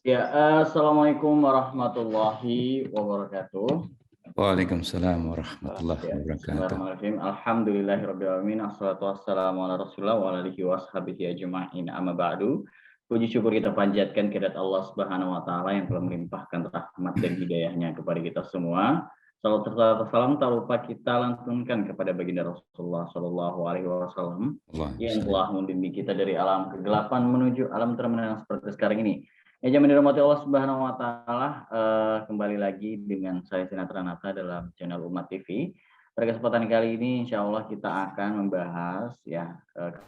Ya, Assalamualaikum warahmatullahi wabarakatuh. Waalaikumsalam warahmatullahi Ya, wabarakatuh. bismillahirrahmanirrahim. Alhamdulillahirrahmanirrahim. Assalatu wassalamu ala rasulillah wa ala alihi washabihi ajma'in. Amma ba'du. Puji syukur kita panjatkan kehadirat Allah Subhanahu wa taala yang telah melimpahkan rahmat dan hidayahnya kepada kita semua. Salam serta salam tak lupa kita lantunkan kepada baginda Rasulullah Shallallahu alaihi wasallam yang telah membimbing kita dari alam kegelapan menuju alam terang yang seperti sekarang ini. Ya, jamin dirahmati Allah Subhanahu wa taala, kembali lagi dengan saya Sinar Ranata dalam channel Umat TV. Pada kesempatan kali ini insya Allah kita akan membahas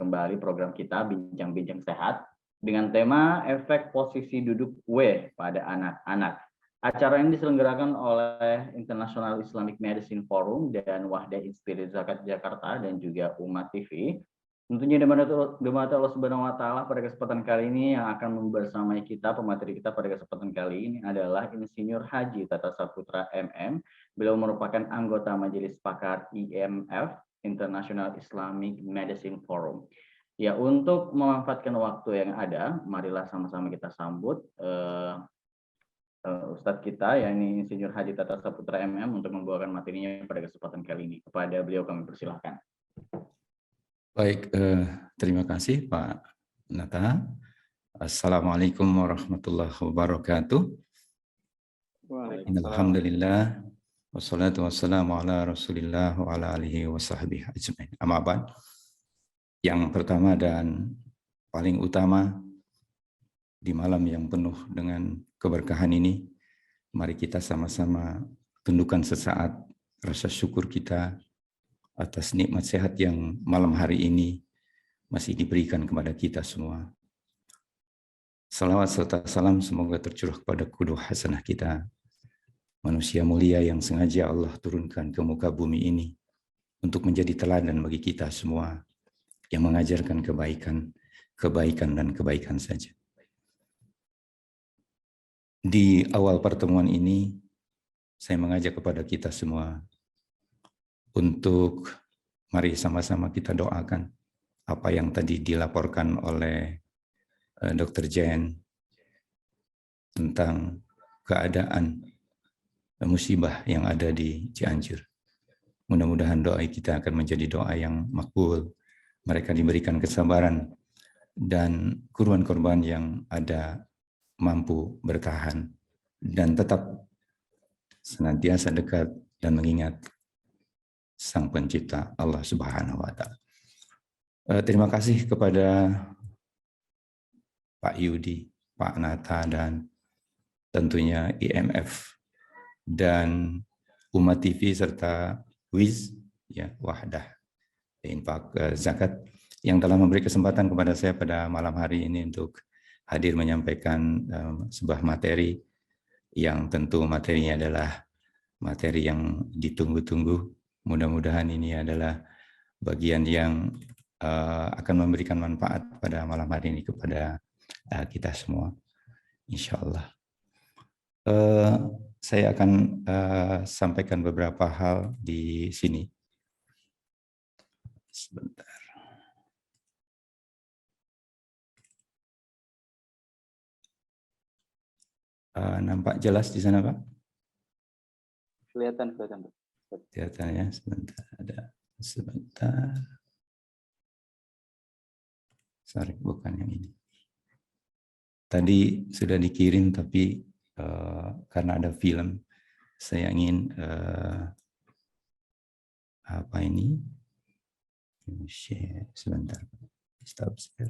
kembali program kita Bincang-Bincang Sehat dengan tema efek posisi duduk W pada anak-anak. Acara ini diselenggarakan oleh International Islamic Medicine Forum dan Wahdah Inspirit Zakat Jakarta dan juga Umat TV. Tentunya dimana Allah Subhanahu wa taala pada kesempatan kali ini yang akan membersamai kita, pemateri kita pada kesempatan kali ini adalah Insinyur Haji Tata Saputra MM. Beliau merupakan anggota Majelis Pakar IMF International Islamic Medicine Forum. Ya, untuk memanfaatkan waktu yang ada, marilah sama-sama kita sambut Ustadz kita, yakni Insinyur Haji Tata Saputra MM untuk membawakan materinya pada kesempatan kali ini. Kepada beliau kami persilahkan. Baik, terima kasih Pak Nata. Assalamualaikum warahmatullahi wabarakatuh. Alhamdulillah, wassalatu wassalamu ala rasulillah wa ala alihi wa sahbihi ajma'in. Amma ba'd. Yang pertama dan paling utama, di malam yang penuh dengan keberkahan ini, mari kita sama-sama tundukkan sesaat rasa syukur kita atas nikmat sehat yang malam hari ini masih diberikan kepada kita semua. Salawat serta salam semoga tercurah kepada qudwah hasanah kita, manusia mulia yang sengaja Allah turunkan ke muka bumi ini untuk menjadi teladan bagi kita semua yang mengajarkan kebaikan dan kebaikan saja. Di awal pertemuan ini, saya mengajak kepada kita semua untuk mari sama-sama kita doakan apa yang tadi dilaporkan oleh Dr. Jen tentang keadaan musibah yang ada di Cianjur. Mudah-mudahan doa kita akan menjadi doa yang makbul. Mereka diberikan kesabaran dan korban-korban yang ada mampu bertahan dan tetap senantiasa dekat dan mengingat Sang Pencipta Allah Subhanahu wa taala. Terima kasih kepada Pak Yudi, Pak Nata, dan tentunya IMF dan Umat TV serta WIZ, ya, Wahdah Infak Zakat, yang telah memberi kesempatan kepada saya pada malam hari ini untuk hadir menyampaikan sebuah materi yang tentu materinya adalah materi yang ditunggu-tunggu. Mudah-mudahan ini adalah bagian yang akan memberikan manfaat pada malam hari ini kepada kita semua, insya Allah. Saya akan sampaikan beberapa hal di sini. Sebentar. Nampak jelas di sana, Pak? Kelihatan. Kelihatan ya, sebentar. Sorry, bukan yang ini. Tadi sudah dikirim, tapi karena ada film, saya ingin apa ini? Share sebentar. Stop share.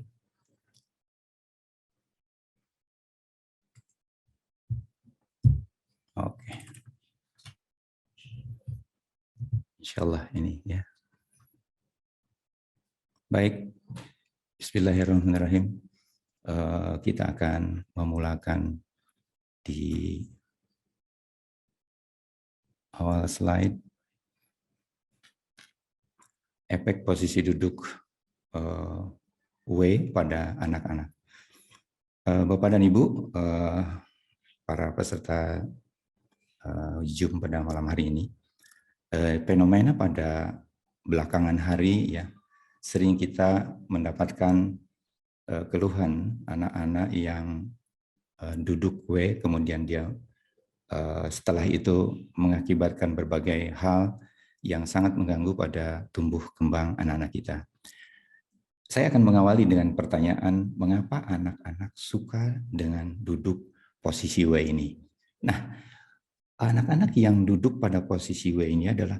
Oke. Insyaallah ini ya. Baik. Bismillahirrahmanirrahim. Kita akan memulakan di awal slide. Efek posisi duduk W pada anak-anak. Bapak dan Ibu, para peserta Zoom pada malam hari ini, fenomena pada belakangan hari ya, sering kita mendapatkan keluhan anak-anak yang duduk W, kemudian dia setelah itu mengakibatkan berbagai hal yang sangat mengganggu pada tumbuh kembang anak-anak kita. Saya akan mengawali dengan pertanyaan, mengapa anak-anak suka dengan duduk posisi W ini? Nah, anak-anak yang duduk pada posisi W ini adalah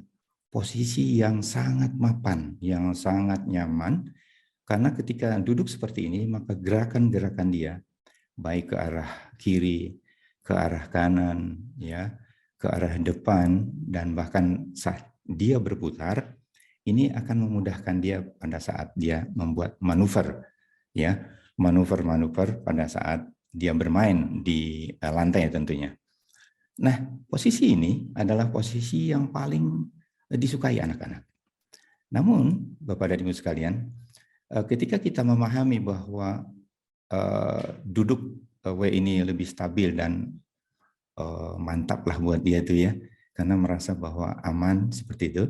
posisi yang sangat mapan, yang sangat nyaman, karena ketika duduk seperti ini, maka gerakan-gerakan dia, baik ke arah kiri, ke arah kanan, ya, ke arah depan, dan bahkan saat dia berputar, ini akan memudahkan dia pada saat dia membuat manuver, ya, manuver-manuver pada saat dia bermain di lantai tentunya. Nah, posisi ini adalah posisi yang paling disukai anak-anak. Namun, Bapak dan Ibu sekalian, ketika kita memahami bahwa duduk W ini lebih stabil dan mantap lah buat dia itu ya, karena merasa bahwa aman seperti itu,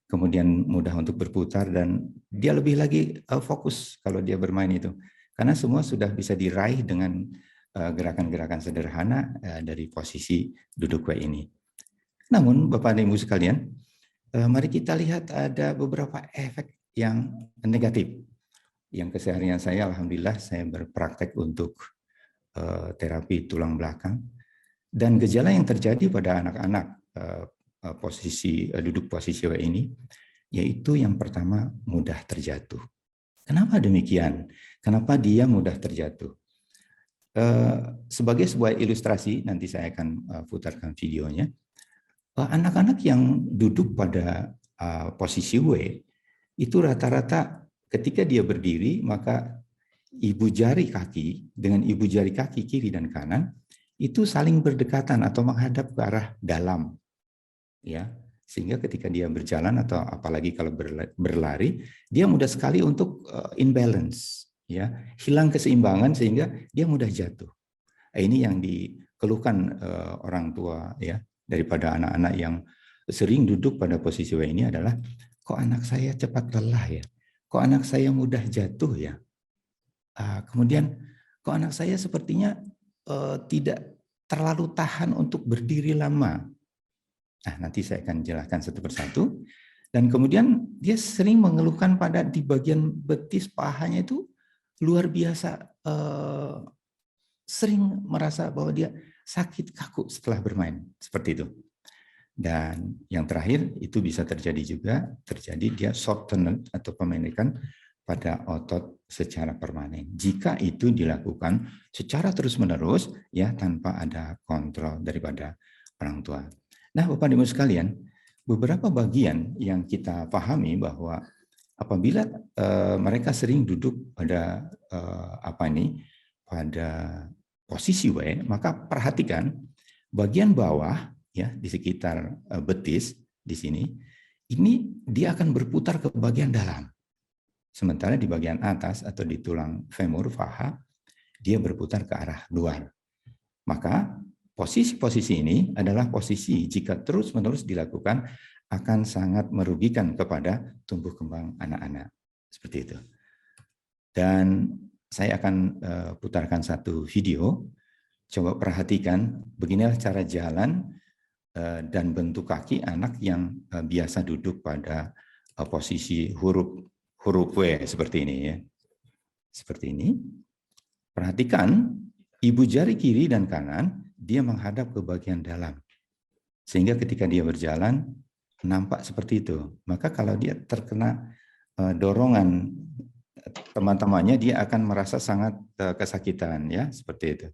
kemudian mudah untuk berputar dan dia lebih lagi fokus kalau dia bermain itu, karena semua sudah bisa diraih dengan gerakan-gerakan sederhana dari posisi duduk W ini. Namun Bapak dan Ibu sekalian, mari kita lihat ada beberapa efek yang negatif. Yang keseharian saya, alhamdulillah saya berpraktek untuk terapi tulang belakang, dan gejala yang terjadi pada anak-anak duduk posisi W ini, yaitu yang pertama mudah terjatuh. Kenapa demikian? Kenapa dia mudah terjatuh? Sebagai sebuah ilustrasi, nanti saya akan putarkan videonya. Anak-anak yang duduk pada posisi W itu rata-rata ketika dia berdiri, maka ibu jari kaki dengan ibu jari kaki kiri dan kanan itu saling berdekatan atau menghadap ke arah dalam, ya, sehingga ketika dia berjalan atau apalagi kalau berlari, dia mudah sekali untuk imbalance, ya, hilang keseimbangan sehingga dia mudah jatuh. Ini yang dikeluhkan orang tua, ya, daripada anak-anak yang sering duduk pada posisi W ini adalah, kok anak saya cepat lelah ya, kok anak saya mudah jatuh ya. Kemudian kok anak saya sepertinya tidak terlalu tahan untuk berdiri lama. Nah, nanti saya akan jelaskan satu persatu. Dan kemudian dia sering mengeluhkan pada di bagian betis pahanya itu luar biasa, sering merasa bahwa dia sakit kaku setelah bermain, seperti itu. Dan yang terakhir itu bisa terjadi dia shorten atau pemendekan pada otot secara permanen. Jika itu dilakukan secara terus-menerus, ya, tanpa ada kontrol daripada orang tua. Nah, Bapak dan Ibu sekalian, beberapa bagian yang kita pahami bahwa apabila mereka sering duduk pada pada posisi W, maka perhatikan bagian bawah, ya, di sekitar betis di sini, ini dia akan berputar ke bagian dalam. Sementara di bagian atas atau di tulang femur faha, dia berputar ke arah luar. Maka posisi-posisi ini adalah posisi jika terus-menerus dilakukan akan sangat merugikan kepada tumbuh kembang anak-anak. Seperti itu. Dan saya akan putarkan satu video. Coba perhatikan, beginilah cara jalan dan bentuk kaki anak yang biasa duduk pada posisi huruf W seperti ini, ya. Seperti ini. Perhatikan ibu jari kiri dan kanan dia menghadap ke bagian dalam. Sehingga ketika dia berjalan nampak seperti itu. Maka kalau dia terkena dorongan teman-temannya, dia akan merasa sangat kesakitan, ya, seperti itu.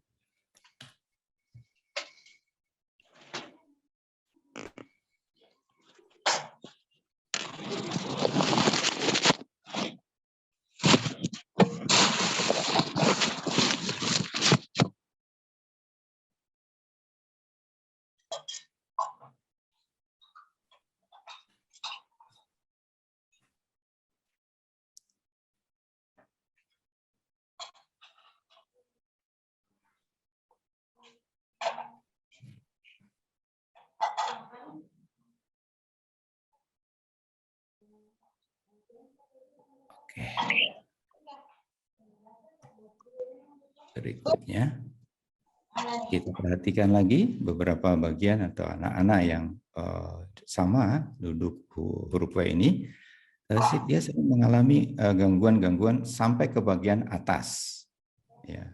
Oke. Berikutnya. Kita perhatikan lagi beberapa bagian atau anak-anak yang sama duduk huruf W ini, dia sering mengalami gangguan-gangguan sampai ke bagian atas. Ya.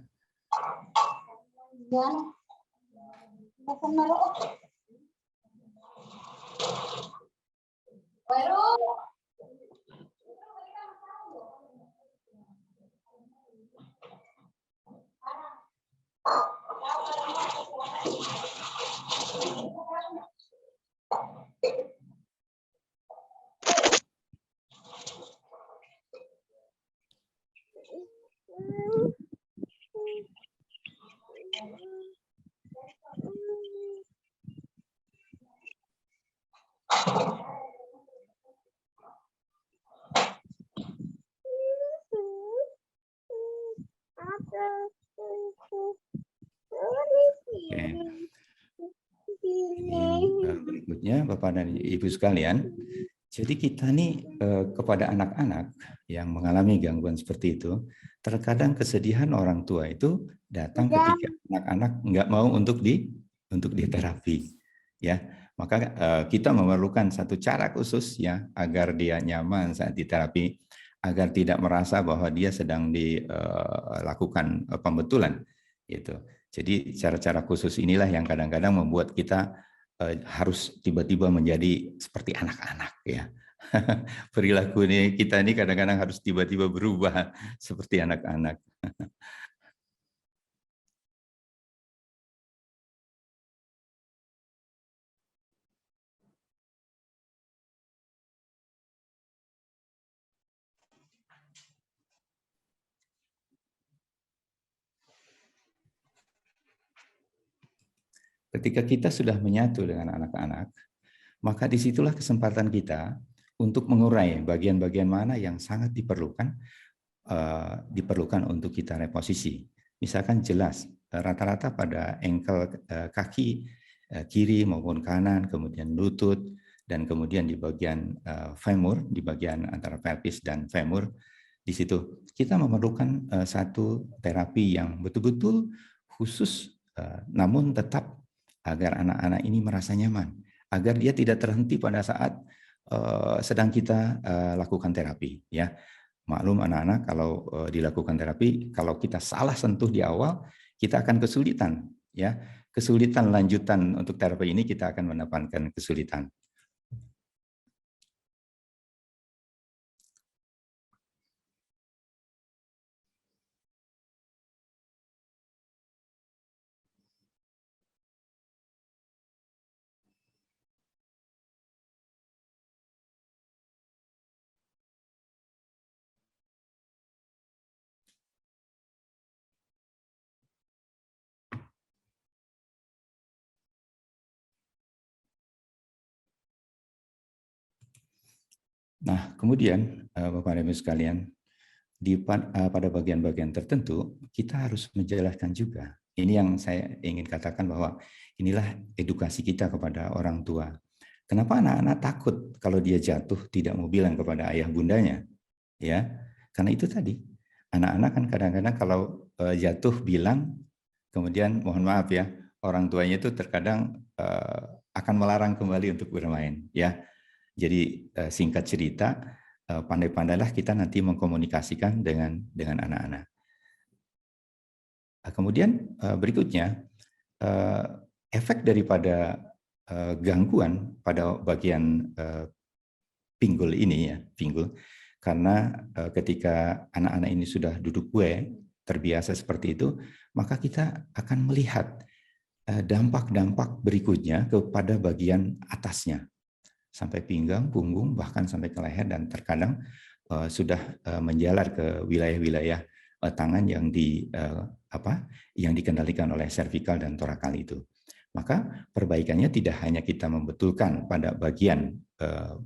Oke. Ini berikutnya Bapak dan Ibu sekalian. Jadi kita nih kepada anak-anak yang mengalami gangguan seperti itu, terkadang kesedihan orang tua itu datang ketika anak-anak nggak mau untuk diterapi, ya. Maka kita memerlukan satu cara khusus ya agar dia nyaman saat diterapi, agar tidak merasa bahwa dia sedang dilakukan pembetulan, gitu. Jadi cara-cara khusus inilah yang kadang-kadang membuat kita harus tiba-tiba menjadi seperti anak-anak ya. Perilaku kita ini kadang-kadang harus tiba-tiba berubah seperti anak-anak. Ketika kita sudah menyatu dengan anak-anak, maka disitulah kesempatan kita untuk mengurai bagian-bagian mana yang sangat diperlukan untuk kita reposisi. Misalkan jelas rata-rata pada ankle kaki kiri maupun kanan, kemudian lutut, dan kemudian di bagian femur, di bagian antara pelvis dan femur, di situ kita memerlukan satu terapi yang betul-betul khusus, namun tetap agar anak-anak ini merasa nyaman, agar dia tidak terhenti pada saat sedang kita lakukan terapi. Ya, maklum anak-anak kalau dilakukan terapi, kalau kita salah sentuh di awal, kita akan kesulitan. Ya, kesulitan lanjutan untuk terapi ini kita akan mendapatkan kesulitan. Nah, kemudian Bapak dan Ibu sekalian, pada bagian-bagian tertentu kita harus menjelaskan juga. Ini yang saya ingin katakan bahwa inilah edukasi kita kepada orang tua. Kenapa anak-anak takut kalau dia jatuh tidak mau bilang kepada ayah bundanya? Ya, karena itu tadi. Anak-anak kan kadang-kadang kalau jatuh bilang, kemudian mohon maaf ya, orang tuanya itu terkadang akan melarang kembali untuk bermain, ya. Jadi singkat cerita, pandai-pandailah kita nanti mengkomunikasikan dengan anak-anak. Kemudian berikutnya, efek daripada gangguan pada bagian pinggul ini ya, pinggul, karena ketika anak-anak ini sudah duduk W, terbiasa seperti itu, maka kita akan melihat dampak-dampak berikutnya kepada bagian atasnya, sampai pinggang, punggung, bahkan sampai ke leher, dan terkadang sudah menjalar ke wilayah-wilayah tangan yang yang dikendalikan oleh servikal dan torakal itu. Maka perbaikannya tidak hanya kita membetulkan pada bagian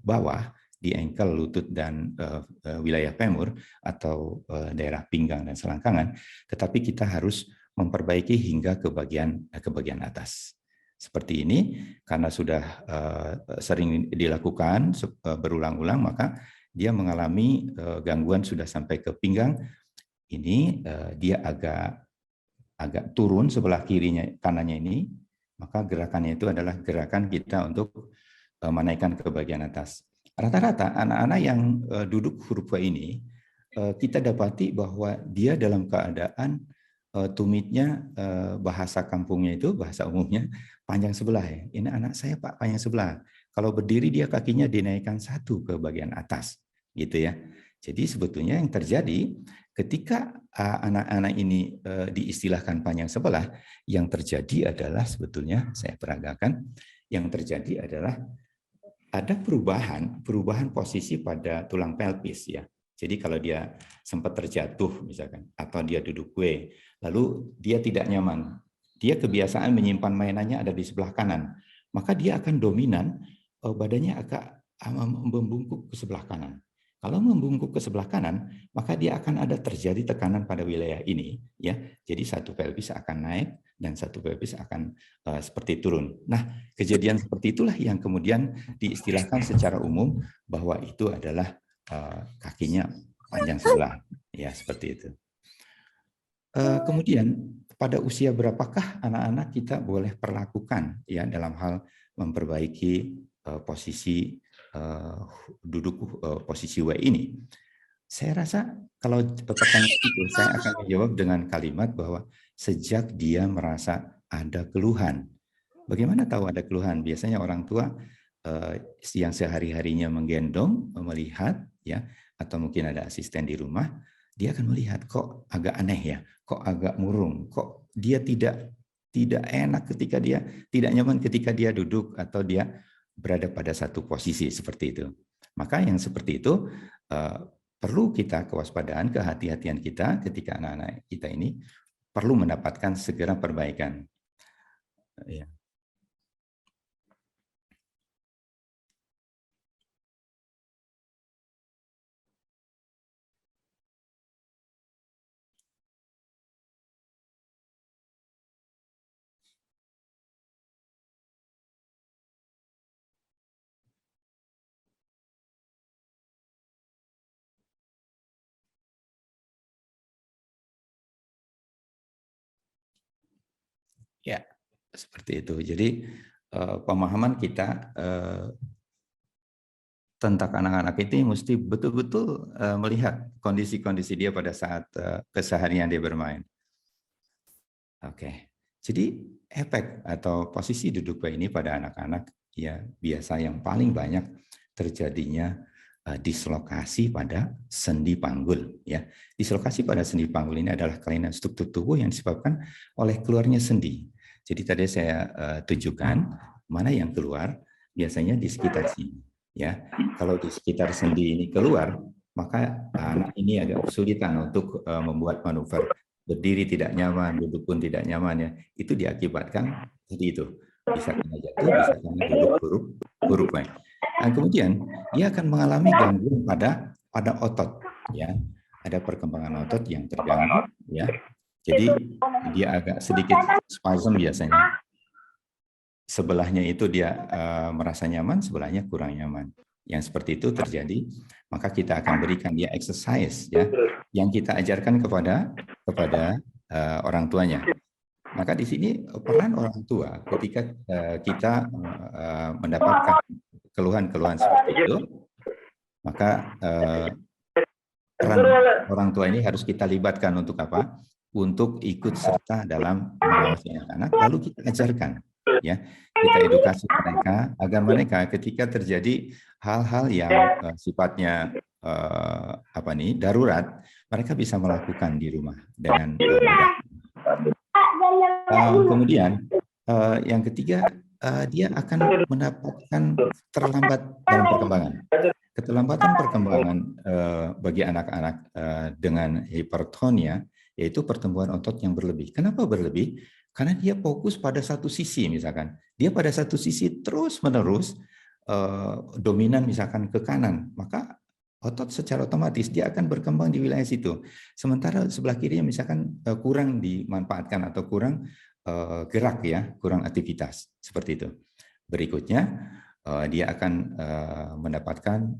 bawah di ankle, lutut, dan wilayah femur atau daerah pinggang dan selangkangan, tetapi kita harus memperbaiki hingga ke bagian atas. Seperti ini, karena sudah sering dilakukan berulang-ulang, maka dia mengalami gangguan sudah sampai ke pinggang. Ini dia agak agak turun sebelah kirinya kanannya ini, maka gerakannya itu adalah gerakan kita untuk menaikkan ke bagian atas. Rata-rata anak-anak yang duduk huruf W ini, kita dapati bahwa dia dalam keadaan tumitnya, bahasa kampungnya itu, bahasa umumnya panjang sebelah ya. Ini anak saya Pak panjang sebelah. Kalau berdiri dia kakinya dinaikkan satu ke bagian atas, gitu ya. Jadi sebetulnya yang terjadi ketika anak-anak ini diistilahkan panjang sebelah, yang terjadi adalah sebetulnya saya peragakan, yang terjadi adalah ada perubahan posisi pada tulang pelvis ya. Jadi kalau dia sempat terjatuh misalkan, atau dia duduk W, lalu dia tidak nyaman, dia kebiasaan menyimpan mainannya ada di sebelah kanan, maka dia akan dominan badannya agak membungkuk ke sebelah kanan. Kalau membungkuk ke sebelah kanan, maka dia akan ada terjadi tekanan pada wilayah ini, ya. Jadi satu pelvis akan naik dan satu pelvis akan seperti turun. Nah, kejadian seperti itulah yang kemudian diistilahkan secara umum bahwa itu adalah kakinya panjang sebelah, ya seperti itu. Kemudian pada usia berapakah anak-anak kita boleh perlakukan ya dalam hal memperbaiki posisi duduk posisi W ini? Saya rasa kalau pertanyaan itu saya akan menjawab dengan kalimat bahwa sejak dia merasa ada keluhan. Bagaimana tahu ada keluhan? Biasanya orang tua yang sehari-harinya menggendong, melihat ya, atau mungkin ada asisten di rumah, dia akan melihat kok agak aneh ya, kok agak murung, kok dia tidak enak ketika dia tidak nyaman ketika dia duduk atau dia berada pada satu posisi seperti itu. Maka yang seperti itu perlu kita kewaspadaan, kehati-hatian kita ketika anak-anak kita ini perlu mendapatkan segera perbaikan. Ya. Ya, seperti itu. Jadi pemahaman kita tentang anak-anak itu mesti betul-betul melihat kondisi-kondisi dia pada saat keseharian dia bermain. Oke, jadi efek atau posisi duduk W ini pada anak-anak ya biasa yang paling banyak terjadinya dislokasi pada sendi panggul ya. Dislokasi pada sendi panggul ini adalah kelainan struktur tubuh yang disebabkan oleh keluarnya sendi. Jadi tadi saya tunjukkan mana yang keluar biasanya di sekitar sini ya. Kalau di sekitar sendi ini keluar, maka anak ini agak kesulitan untuk membuat manuver. Berdiri tidak nyaman, duduk pun tidak nyaman ya. Itu diakibatkan jadi itu. Bisa kena jatuh, bisa kena duduk huruf W. Dan kemudian dia akan mengalami gangguan pada otot ya. Ada perkembangan otot yang terganggu ya. Jadi dia agak sedikit spasm biasanya. Sebelahnya itu dia merasa nyaman, sebelahnya kurang nyaman. Yang seperti itu terjadi, maka kita akan berikan dia exercise ya, yang kita ajarkan kepada orang tuanya. Maka di sini peran orang tua ketika kita mendapatkan keluhan-keluhan seperti itu, maka peran orang tua ini harus kita libatkan untuk apa? Untuk ikut serta dalam mengawasi anak-anak, lalu kita ajarkan. Ya, kita edukasi mereka agar mereka ketika terjadi hal-hal yang sifatnya darurat, mereka bisa melakukan di rumah dengan mudah. Kemudian yang ketiga, dia akan mendapatkan terlambat dalam perkembangan. Keterlambatan perkembangan bagi anak-anak dengan hipertonia yaitu pertumbuhan otot yang berlebih. Kenapa berlebih? Karena dia fokus pada satu sisi misalkan. Dia pada satu sisi terus-menerus dominan misalkan ke kanan, maka otot secara otomatis dia akan berkembang di wilayah situ. Sementara sebelah kirinya misalkan kurang dimanfaatkan atau kurang gerak ya, kurang aktivitas seperti itu. Berikutnya dia akan mendapatkan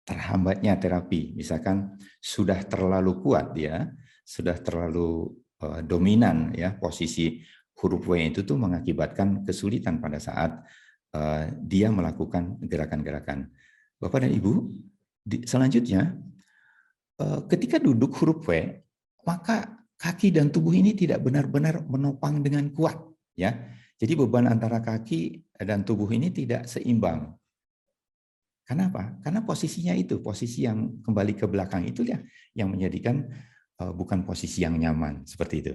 terhambatnya terapi. Misalkan sudah terlalu kuat dia, sudah terlalu dominan ya, posisi huruf W itu tuh mengakibatkan kesulitan pada saat dia melakukan gerakan-gerakan. Bapak dan Ibu, selanjutnya ketika duduk huruf W, maka kaki dan tubuh ini tidak benar-benar menopang dengan kuat, ya. Jadi beban antara kaki dan tubuh ini tidak seimbang. Kenapa? Karena posisinya itu, posisi yang kembali ke belakang itu ya yang menjadikan bukan posisi yang nyaman seperti itu.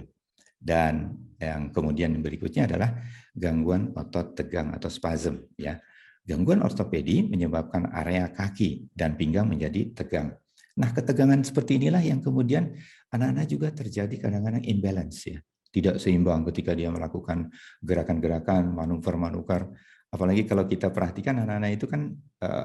Dan yang kemudian berikutnya adalah gangguan otot tegang atau spasm, ya. Gangguan ortopedi menyebabkan area kaki dan pinggang menjadi tegang. Nah, ketegangan seperti inilah yang kemudian anak-anak juga terjadi kadang-kadang imbalance, ya. Tidak seimbang ketika dia melakukan gerakan-gerakan, manuver-manuver. Apalagi kalau kita perhatikan anak-anak itu kan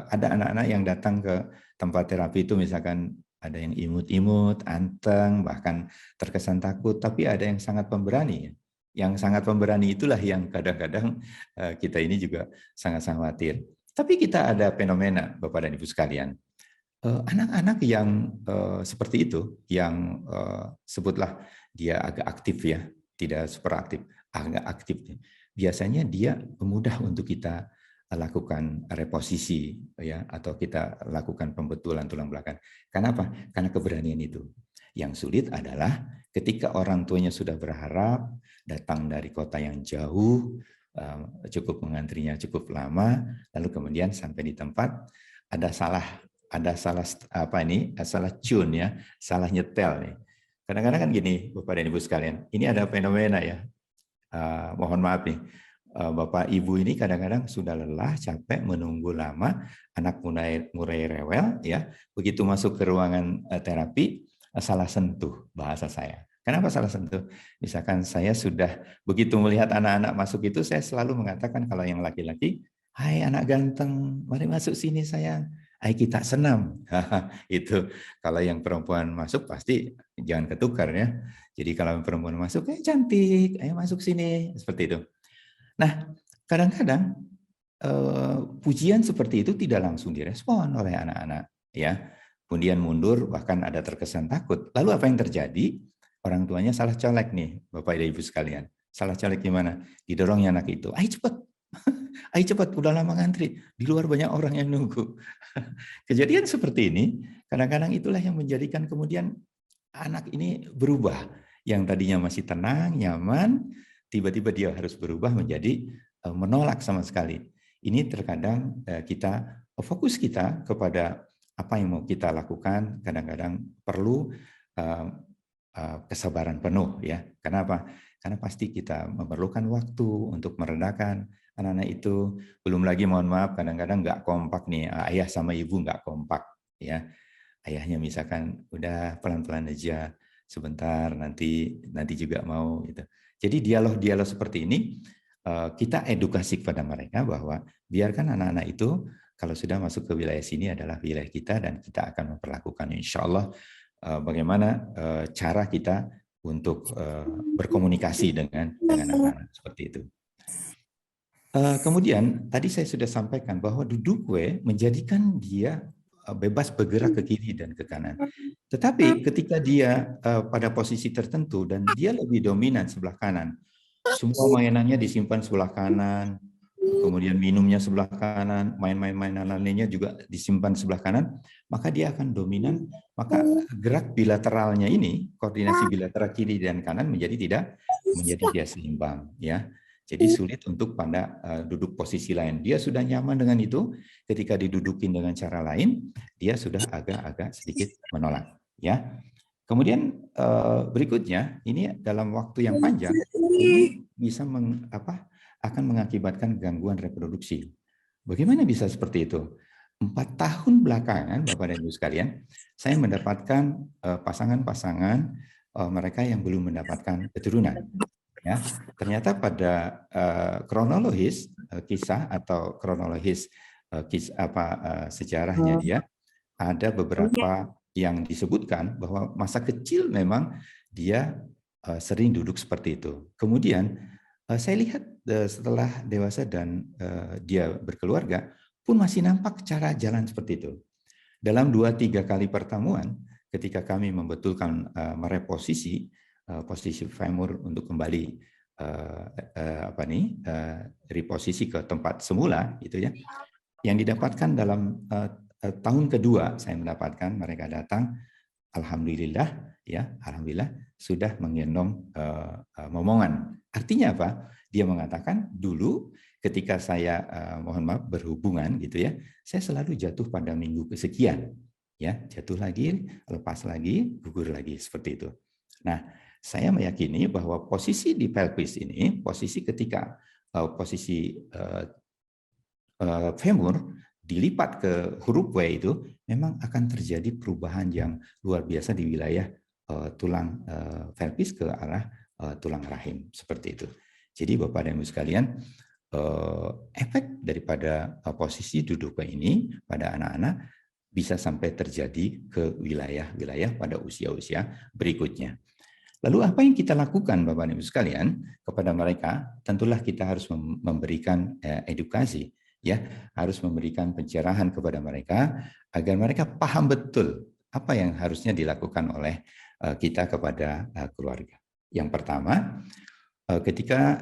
ada anak-anak yang datang ke tempat terapi itu misalkan ada yang imut-imut, anteng, bahkan terkesan takut, tapi ada yang sangat pemberani. Yang sangat pemberani itulah yang kadang-kadang kita ini juga sangat khawatir. Tapi kita ada fenomena, Bapak dan Ibu sekalian. Anak-anak yang seperti itu, yang sebutlah dia agak aktif ya, tidak super aktif, agak aktif. Biasanya dia mudah untuk kita lakukan reposisi ya, atau kita lakukan pembetulan tulang belakang. Kenapa? Karena keberanian itu. Yang sulit adalah ketika orang tuanya sudah berharap datang dari kota yang jauh, cukup mengantrinya cukup lama, lalu kemudian sampai di tempat ada salah tune ya, salah nyetel nih. Kadang-kadang kan gini, Bapak dan Ibu sekalian, ini ada fenomena ya. Mohon maaf nih, Bapak Ibu ini kadang-kadang sudah lelah, capek, menunggu lama, anak mulai rewel ya. Begitu masuk ke ruangan terapi, salah sentuh bahasa saya. Kenapa salah sentuh? Misalkan saya sudah begitu melihat anak-anak masuk itu, saya selalu mengatakan kalau yang laki-laki, "Hai anak ganteng, mari masuk sini sayang. Ayo kita senam." Itu kalau yang perempuan masuk pasti jangan ketukar ya. Jadi kalau perempuan masuk, cantik, ayo masuk sini, seperti itu. Nah, kadang-kadang pujian seperti itu tidak langsung direspon oleh anak-anak, ya. Kemudian mundur, bahkan ada terkesan takut. Lalu apa yang terjadi? Orang tuanya salah colek nih, Bapak dan Ibu sekalian. Salah colek gimana? Didorongnya anak itu, ayo cepat, ayo cepat, udah lama ngantri. Di luar banyak orang yang nunggu. Kejadian seperti ini, kadang-kadang itulah yang menjadikan kemudian anak ini berubah. Yang tadinya masih tenang, nyaman, tiba-tiba dia harus berubah menjadi menolak sama sekali. Ini terkadang fokus kita kepada apa yang mau kita lakukan, kadang-kadang perlu kesabaran penuh ya. Kenapa? Karena pasti kita memerlukan waktu untuk meredakan anak-anak itu. Belum lagi mohon maaf kadang-kadang nggak kompak nih, ayah sama ibu nggak kompak ya. Ayahnya misalkan udah pelan-pelan aja, sebentar nanti juga mau gitu. Jadi dialog-dialog seperti ini kita edukasi kepada mereka bahwa biarkan anak-anak itu kalau sudah masuk ke wilayah sini adalah wilayah kita dan kita akan memperlakukan insya Allah bagaimana cara kita untuk berkomunikasi dengan anak-anak seperti itu. Kemudian tadi saya sudah sampaikan bahwa duduk menjadikan dia bebas bergerak ke kiri dan ke kanan. Tetapi ketika dia pada posisi tertentu dan dia lebih dominan sebelah kanan, semua mainannya disimpan sebelah kanan, kemudian minumnya sebelah kanan, mainan lainnya juga disimpan sebelah kanan, maka dia akan dominan, maka gerak bilateralnya ini, koordinasi bilateral kiri dan kanan menjadi dia seimbang ya. Jadi sulit untuk pada duduk posisi lain. Dia sudah nyaman dengan itu, ketika didudukin dengan cara lain, dia sudah agak-agak sedikit menolak. Ya. Kemudian berikutnya, ini dalam waktu yang panjang, ini bisa akan mengakibatkan gangguan reproduksi. Bagaimana bisa seperti itu? 4 tahun belakangan, Bapak dan Ibu sekalian, saya mendapatkan pasangan-pasangan mereka yang belum mendapatkan keturunan. Ya, ternyata pada kronologis kisah atau kronologis sejarahnya dia ada beberapa yang disebutkan bahwa masa kecil memang dia sering duduk seperti itu. Kemudian saya lihat setelah dewasa dan dia berkeluarga pun masih nampak cara jalan seperti itu. Dalam 2-3 kali pertemuan ketika kami membetulkan mereposisi, posisi femur untuk kembali reposisi ke tempat semula, gitu ya. Yang didapatkan dalam tahun kedua saya mendapatkan mereka datang, alhamdulillah ya, alhamdulillah sudah menggendong momongan. Artinya apa? Dia mengatakan dulu ketika saya mohon maaf berhubungan gitu ya, saya selalu jatuh pada minggu kesekian, ya, jatuh lagi, lepas lagi, gugur lagi, seperti itu. Nah, saya meyakini bahwa posisi di pelvis ini, posisi ketika posisi femur dilipat ke huruf W itu memang akan terjadi perubahan yang luar biasa di wilayah tulang pelvis ke arah tulang rahim, seperti itu. Jadi Bapak dan Ibu sekalian, efek daripada posisi duduk ini pada anak-anak bisa sampai terjadi ke wilayah-wilayah pada usia-usia berikutnya. Lalu apa yang kita lakukan Bapak dan Ibu sekalian kepada mereka? Tentulah kita harus memberikan edukasi, ya, harus memberikan pencerahan kepada mereka agar mereka paham betul apa yang harusnya dilakukan oleh kita kepada keluarga. Yang pertama, ketika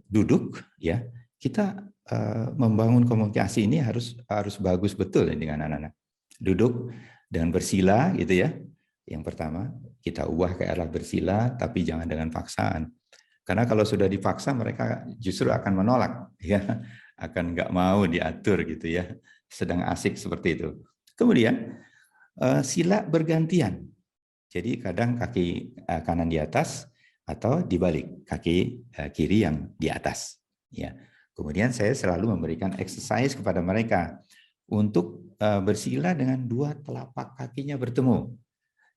duduk, ya, kita membangun komunikasi ini harus bagus betul dengan anak-anak. Duduk dengan bersila, gitu ya. Yang pertama, kita ubah ke arah bersila, tapi jangan dengan paksaan. Karena kalau sudah dipaksa, mereka justru akan menolak, ya, akan nggak mau diatur, gitu ya. Sedang asik seperti itu. Kemudian sila bergantian. Jadi kadang kaki kanan di atas atau dibalik, kaki kiri yang di atas. Ya. Kemudian saya selalu memberikan exercise kepada mereka untuk bersila dengan dua telapak kakinya bertemu.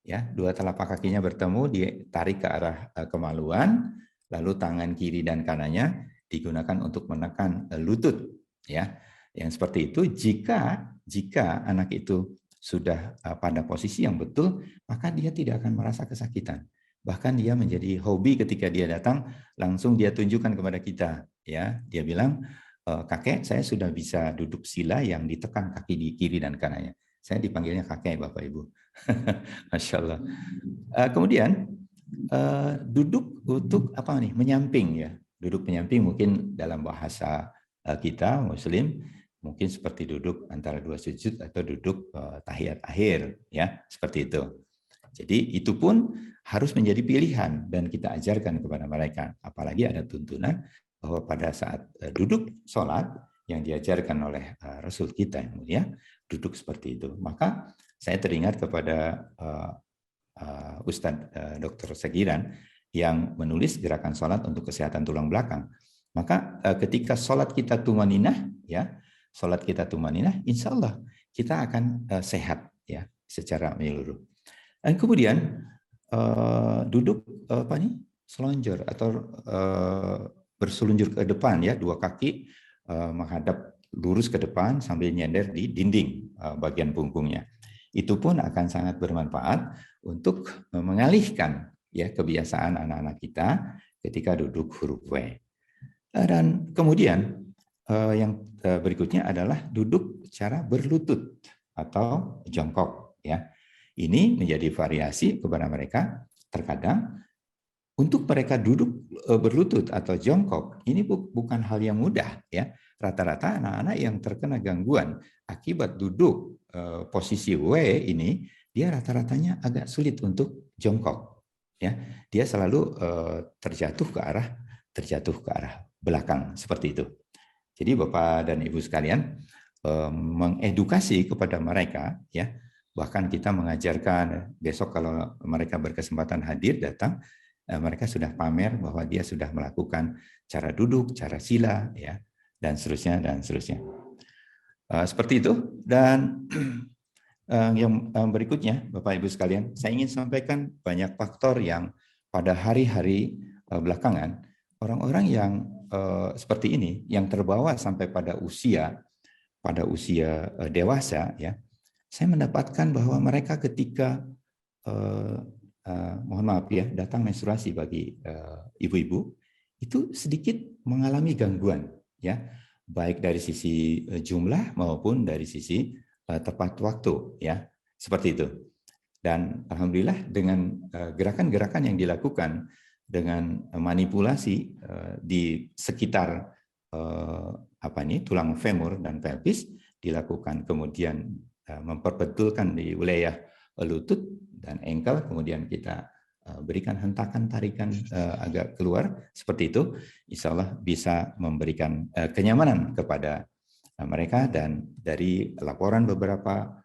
Ya, dua telapak kakinya bertemu, ditarik ke arah kemaluan, lalu tangan kiri dan kanannya digunakan untuk menekan lutut. Ya, yang seperti itu. Jika anak itu sudah pada posisi yang betul, maka dia tidak akan merasa kesakitan. Bahkan dia menjadi hobi ketika dia datang, langsung dia tunjukkan kepada kita. Ya, dia bilang, kakek, saya sudah bisa duduk sila yang ditekan kaki di kiri dan kanannya. Saya dipanggilnya kakek, Bapak Ibu. Masya Allah. Kemudian duduk untuk apa nih? Menyamping, ya. Duduk menyamping mungkin dalam bahasa kita Muslim mungkin seperti duduk antara dua sujud atau duduk tahiyat akhir, ya, seperti itu. Jadi itu pun harus menjadi pilihan dan kita ajarkan kepada mereka. Apalagi ada tuntunan bahwa pada saat duduk sholat yang diajarkan oleh Rasul kita yang mulia, duduk seperti itu. Maka saya teringat kepada Ustadz Dr. Segiran yang menulis gerakan sholat untuk kesehatan tulang belakang. Maka ketika sholat kita tumaninah, ya, sholat kita tumaninah, insya Allah kita akan sehat, ya, secara menyeluruh. Dan kemudian duduk apa nih, selonjor atau berselunjur ke depan, ya, dua kaki menghadap lurus ke depan sambil nyender di dinding bagian punggungnya. Itu pun akan sangat bermanfaat untuk mengalihkan, ya, kebiasaan anak-anak kita ketika duduk huruf W. Dan kemudian yang berikutnya adalah duduk cara berlutut atau jongkok, ya. Ini menjadi variasi kepada mereka. Terkadang untuk mereka duduk berlutut atau jongkok ini bukan hal yang mudah, ya. Rata-rata anak-anak yang terkena gangguan akibat duduk posisi W ini, dia rata-ratanya agak sulit untuk jongkok, ya. Dia selalu terjatuh ke arah belakang, seperti itu. Jadi Bapak dan Ibu sekalian, mengedukasi kepada mereka, ya. Bahkan kita mengajarkan besok kalau mereka berkesempatan hadir datang, mereka sudah pamer bahwa dia sudah melakukan cara duduk, cara sila, ya, dan seterusnya dan seterusnya. Seperti itu. Dan yang berikutnya, Bapak Ibu sekalian, saya ingin sampaikan banyak faktor yang pada hari-hari belakangan orang-orang yang seperti ini, yang terbawa sampai pada usia dewasa, ya. Saya mendapatkan bahwa mereka ketika mohon maaf, ya, datang menstruasi bagi ibu-ibu itu sedikit mengalami gangguan, ya, baik dari sisi jumlah maupun dari sisi tepat waktu, ya, seperti itu. Dan alhamdulillah dengan gerakan-gerakan yang dilakukan dengan manipulasi di sekitar tulang femur dan pelvis dilakukan, kemudian memperbetulkan di wilayah lutut dan ankle, kemudian kita berikan hentakan, tarikan agak keluar seperti itu, insya Allah bisa memberikan kenyamanan kepada mereka. Dan dari laporan beberapa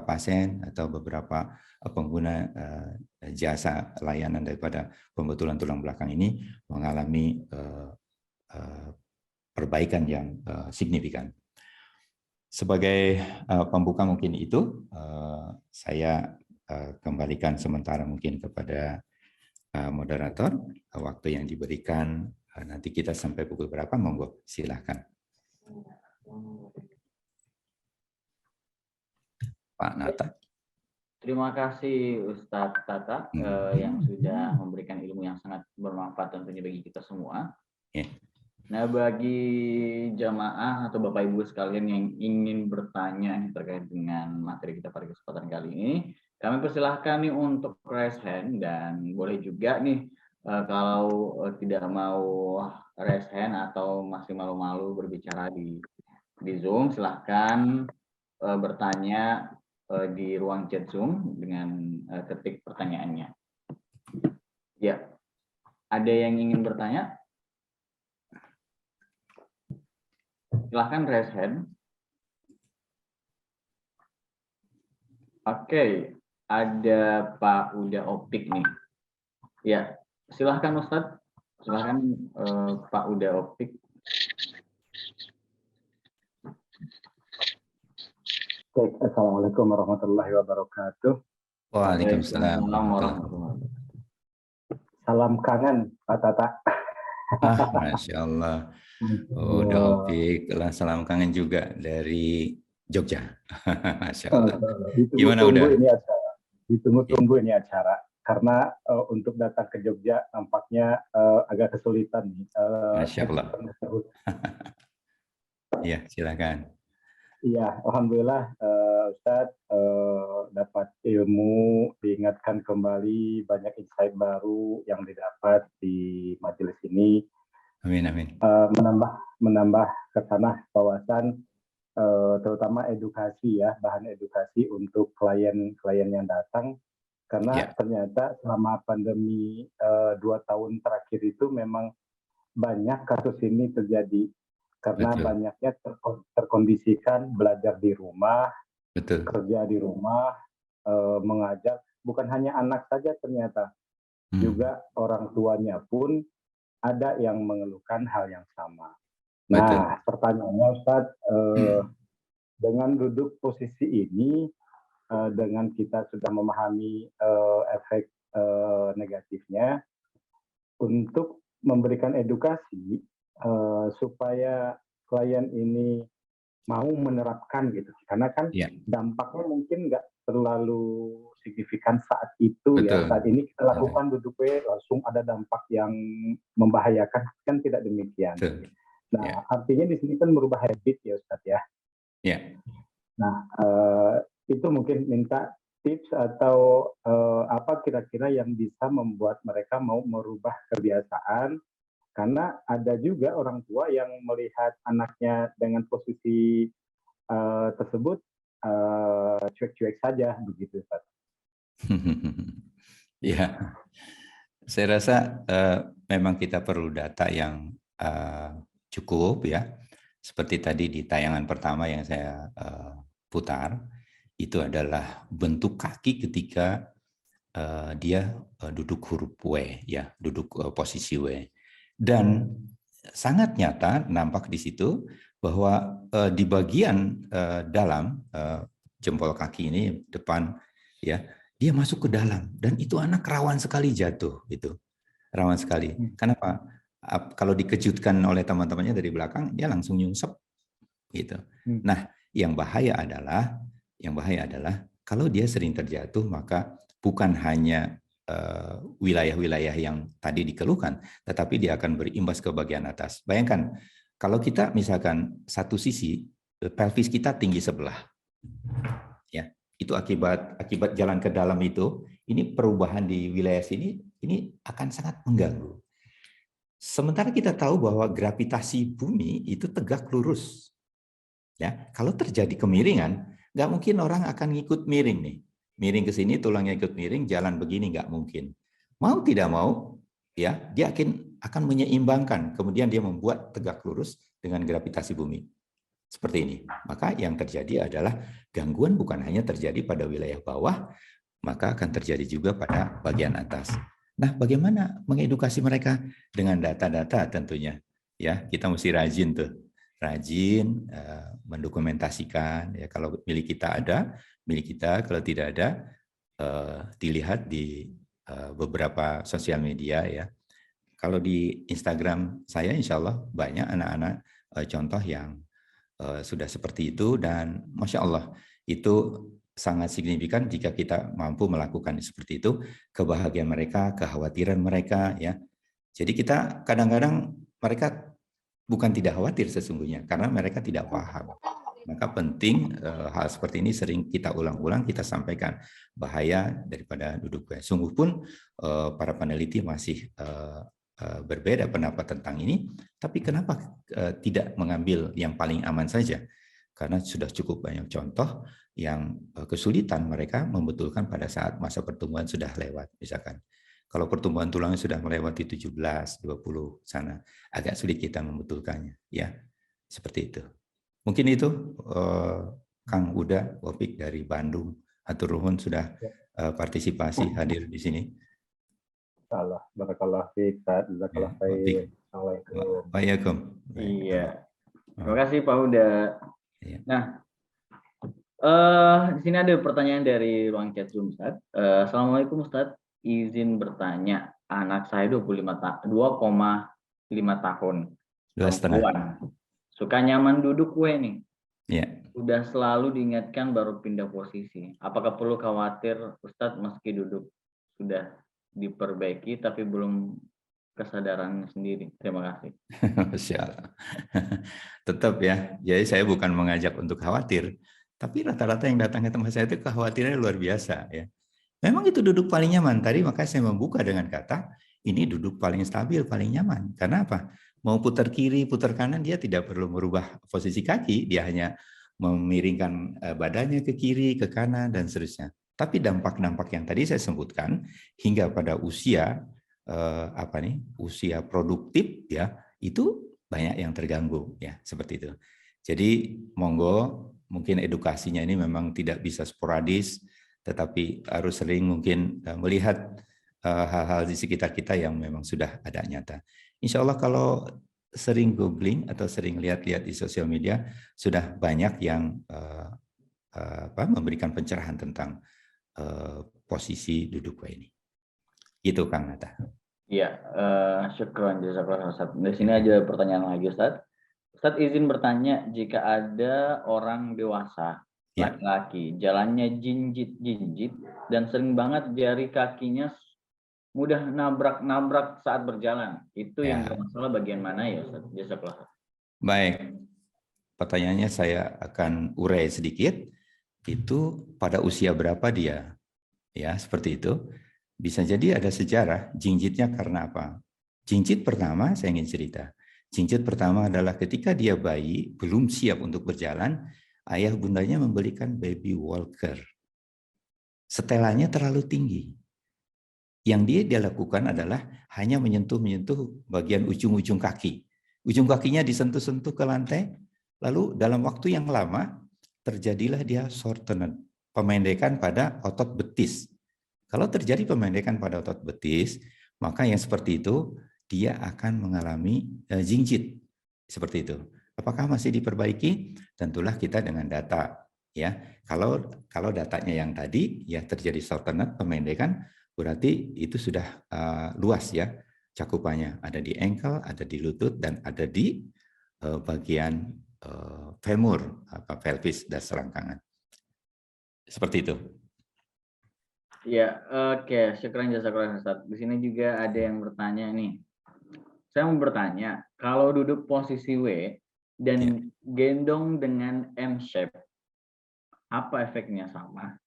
pasien atau beberapa pengguna jasa layanan daripada pembetulan tulang belakang ini mengalami perbaikan yang signifikan. Sebagai pembuka mungkin itu, saya kembalikan sementara mungkin kepada moderator, waktu yang diberikan nanti kita sampai pukul berapa, monggo silahkan. Pak Nata. Terima kasih Ustadz Tata yang sudah memberikan ilmu yang sangat bermanfaat tentunya bagi kita semua. Nah, bagi jamaah atau Bapak Ibu sekalian yang ingin bertanya terkait dengan materi kita pada kesempatan kali ini, kami persilahkan nih untuk raise hand, dan boleh juga nih kalau tidak mau raise hand atau masih malu-malu berbicara di Zoom, silahkan bertanya di ruang chat Zoom dengan ketik pertanyaannya. Ya, ada yang ingin bertanya? Silahkan raise hand. Oke, ada Pak Uda Optik nih. Ya, silahkan Ustadz. Silahkan Pak Uda Optik. Assalamualaikum warahmatullahi wabarakatuh. Waalaikumsalam warahmatullahi wabarakatuh. Salam kangen Pak Tata. Masya Allah. Udah Opik, salam kangen juga dari Jogja. Masya Allah. Gimana udah? Ditunggu-tunggu ini acara. Karena untuk datang ke Jogja nampaknya agak kesulitan nih. Masya Allah. Iya, silakan. Iya, alhamdulillah Ustadz dapat ilmu, diingatkan kembali banyak insight baru yang didapat di majelis ini. Amin, amin. Menambah kesanah wawasan, terutama edukasi ya, bahan edukasi untuk klien-klien yang datang. Karena ternyata selama pandemi 2 tahun terakhir itu memang banyak kasus ini terjadi. Karena banyaknya terkondisikan belajar di rumah, kerja di rumah, mengajar. Bukan hanya anak saja ternyata, juga orang tuanya pun ada yang mengeluhkan hal yang sama. Nah, pertanyaannya Ustadz, dengan duduk posisi ini, dengan kita sudah memahami efek negatifnya, untuk memberikan edukasi supaya klien ini mau menerapkan gitu, karena kan dampaknya mungkin nggak terlalu signifikan saat itu. Ya, saat ini kita lakukan duduk langsung ada dampak yang membahayakan, kan tidak demikian. Nah, artinya di sini kan merubah habit ya Ustadz ya. Nah, itu mungkin minta tips atau apa kira-kira yang bisa membuat mereka mau merubah kebiasaan. Karena ada juga orang tua yang melihat anaknya dengan posisi tersebut cuek-cuek saja begitu, Pak. Ya, saya rasa memang kita perlu data yang cukup ya. Seperti tadi di tayangan pertama yang saya putar, itu adalah bentuk kaki ketika dia duduk huruf W ya, duduk posisi W. Dan sangat nyata nampak di situ bahwa di bagian dalam jempol kaki ini depan ya, dia masuk ke dalam dan itu anak rawan sekali jatuh, itu rawan sekali. Kenapa? Kalau dikejutkan oleh teman-temannya dari belakang, dia langsung nyungsep gitu. Nah, yang bahaya adalah kalau dia sering terjatuh, maka bukan hanya wilayah-wilayah yang tadi dikeluhkan, tetapi dia akan berimbas ke bagian atas. Bayangkan, kalau kita misalkan satu sisi, pelvis kita tinggi sebelah, ya, itu akibat jalan ke dalam itu, ini perubahan di wilayah sini ini akan sangat mengganggu. Sementara kita tahu bahwa gravitasi bumi itu tegak lurus. Ya, kalau terjadi kemiringan, nggak mungkin orang akan ngikut miring nih. Miring ke sini, tulangnya ikut miring, jalan begini nggak mungkin. Mau tidak mau, ya dia akan menyeimbangkan. Kemudian dia membuat tegak lurus dengan gravitasi bumi. Seperti ini. Maka yang terjadi adalah gangguan bukan hanya terjadi pada wilayah bawah, maka akan terjadi juga pada bagian atas. Nah, bagaimana mengedukasi mereka? Dengan data-data tentunya. Ya, kita mesti rajin tuh. Rajin mendokumentasikan. Ya, kalau milik kita ada, milik kita. Kalau tidak ada, dilihat di beberapa sosial media ya. Kalau di Instagram saya, insya Allah banyak anak-anak contoh yang sudah seperti itu, dan Masya Allah itu sangat signifikan jika kita mampu melakukan seperti itu, kebahagiaan mereka, kekhawatiran mereka ya. Jadi kita kadang-kadang mereka bukan tidak khawatir sesungguhnya karena mereka tidak paham. Maka penting hal seperti ini sering kita ulang-ulang, kita sampaikan bahaya daripada duduk goyang. Sungguh pun para peneliti masih berbeda pendapat tentang ini, tapi kenapa tidak mengambil yang paling aman saja? Karena sudah cukup banyak contoh yang kesulitan mereka membetulkan pada saat masa pertumbuhan sudah lewat. Misalkan kalau pertumbuhan tulangnya sudah melewati 17, 20 sana, agak sulit kita membetulkannya. Ya, seperti itu. Mungkin itu Kang Uda Wafik dari Bandung. Hatur nuhun sudah partisipasi hadir di sini. Allah, barakallah fiik, barakallah fiik. Waalaikumsalam. Iya. Terima kasih Pak Uda. Iya. Nah, di sini ada pertanyaan dari ruang chat Zoom, Ustaz. Assalamualaikum Ustaz, izin bertanya. Anak saya 2,5 tahun. 2,5. Suka nyaman duduk nih. Iya. Udah selalu diingatkan baru pindah posisi. Apakah perlu khawatir Ustadz meski duduk sudah diperbaiki tapi belum kesadaran sendiri? Terima kasih. Masya Allah. Tetap ya. Jadi saya bukan mengajak untuk khawatir, tapi rata-rata yang datang ke tempat saya itu kekhawatirannya luar biasa ya. Memang itu duduk paling nyaman. Tadi makanya saya membuka dengan kata ini duduk paling stabil, paling nyaman. Karena apa? Mau putar kiri, putar kanan, dia tidak perlu merubah posisi kaki, dia hanya memiringkan badannya ke kiri, ke kanan, dan seterusnya. Tapi dampak-dampak yang tadi saya sebutkan hingga pada usia usia produktif ya, itu banyak yang terganggu ya, seperti itu. Jadi monggo, mungkin edukasinya ini memang tidak bisa sporadis, tetapi harus sering mungkin melihat hal-hal di sekitar kita yang memang sudah ada nyata. Insya Allah kalau sering googling atau sering lihat-lihat di sosial media, sudah banyak yang memberikan pencerahan tentang posisi duduk ini. Gitu Kang Nata. Iya, syukran jazakallah Ustaz. Di sini ada pertanyaan lagi Ustaz. Ustaz izin bertanya, jika ada orang dewasa laki-laki jalannya jinjit-jinjit dan sering banget jari kakinya mudah nabrak-nabrak saat berjalan, itu yang bermasalah bagian mana ya Ustaz? Jazakallah. Baik, pertanyaannya saya akan urai sedikit. Itu pada usia berapa dia? Ya, seperti itu. Bisa jadi ada sejarah jinjitnya karena apa? Jinjit pertama saya ingin cerita. Jinjit pertama adalah ketika dia bayi, belum siap untuk berjalan, ayah bundanya membelikan baby walker. Setelannya terlalu tinggi. Yang dia lakukan adalah hanya menyentuh bagian ujung-ujung kaki. Ujung kakinya disentuh-sentuh ke lantai, lalu dalam waktu yang lama terjadilah dia shortened, pemendekan pada otot betis. Kalau terjadi pemendekan pada otot betis, maka yang seperti itu dia akan mengalami jinjit. Seperti itu. Apakah masih diperbaiki? Tentulah kita dengan data. Ya, kalau datanya yang tadi ya terjadi shortened, pemendekan, berarti itu sudah luas ya cakupannya. Ada di ankle, ada di lutut, dan ada di bagian femur, pelvis, dan selangkangan. Seperti itu. Ya, oke, syukran jazakallah Ustaz. Di sini juga ada yang bertanya nih. Saya mau bertanya, kalau duduk posisi W dan gendong dengan M shape, apa efeknya sama?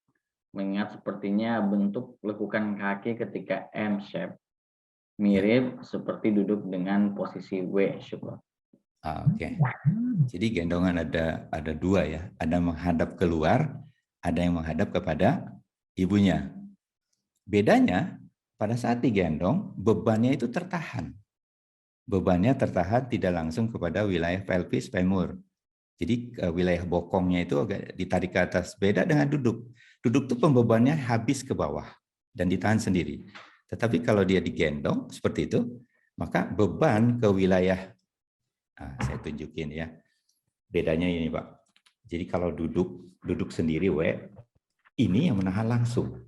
mengingat sepertinya bentuk lekukan kaki ketika M shape mirip seperti duduk dengan posisi W. Syukron. Oke. Jadi gendongan ada dua ya, ada menghadap keluar, ada yang menghadap kepada ibunya. Bedanya pada saat digendong bebannya itu tertahan. Bebannya tertahan tidak langsung kepada wilayah pelvis femur. Jadi wilayah bokongnya itu agak ditarik ke atas. Beda dengan duduk. Duduk itu pembebannya habis ke bawah dan ditahan sendiri. Tetapi kalau dia digendong seperti itu, maka beban ke wilayah, saya tunjukin ya. Bedanya ini Pak. Jadi kalau duduk sendiri ini yang menahan langsung.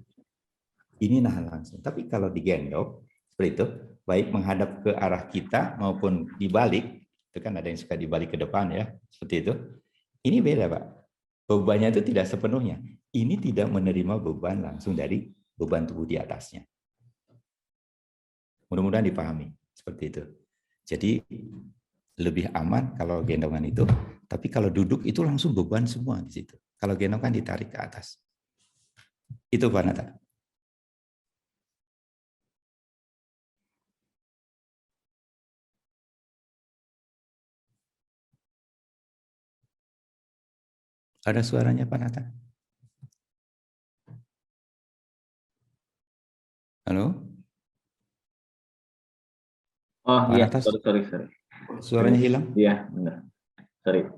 Ini nahan langsung. Tapi kalau digendong seperti itu, baik menghadap ke arah kita maupun dibalik, itu kan ada yang suka dibalik ke depan ya, seperti itu. Ini beda Pak. Bebannya itu tidak sepenuhnya. Ini tidak menerima beban langsung dari beban tubuh di atasnya. Mudah-mudahan dipahami seperti itu. Jadi lebih aman kalau gendongan itu, tapi kalau duduk itu langsung beban semua di situ. Kalau gendongan ditarik ke atas. Itu Pak Nata. Ada suaranya Pak Nata? Halo? Oh Pak iya, Nata, sorry. suaranya hilang? Iya, benar. Sorry.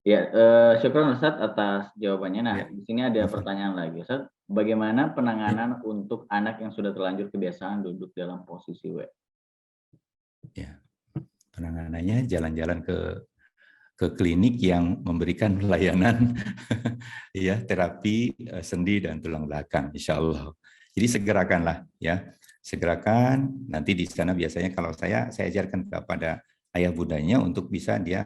Ya, syukur Ustaz atas jawabannya. Nah, Ya. di sini ada pertanyaan lagi. Ustaz, bagaimana penanganan untuk anak yang sudah terlanjur kebiasaan duduk dalam posisi W? Ya. Penanganannya jalan-jalan ke klinik yang memberikan layanan ya terapi sendi dan tulang belakang, insya Allah. Jadi segerakanlah ya, segerakan. Nanti di sana biasanya kalau saya ajarkan kepada ayah bundanya untuk bisa dia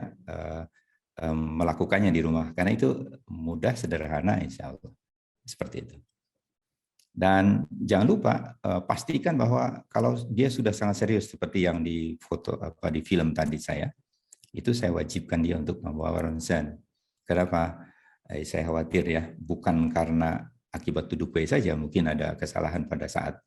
melakukannya di rumah, karena itu mudah, sederhana, insya Allah. Seperti itu. Dan jangan lupa pastikan bahwa kalau dia sudah sangat serius seperti yang di foto di film tadi itu saya wajibkan dia untuk membawa ronsen. Kenapa? Saya khawatir ya, bukan karena akibat duduk baik saja, mungkin ada kesalahan pada saat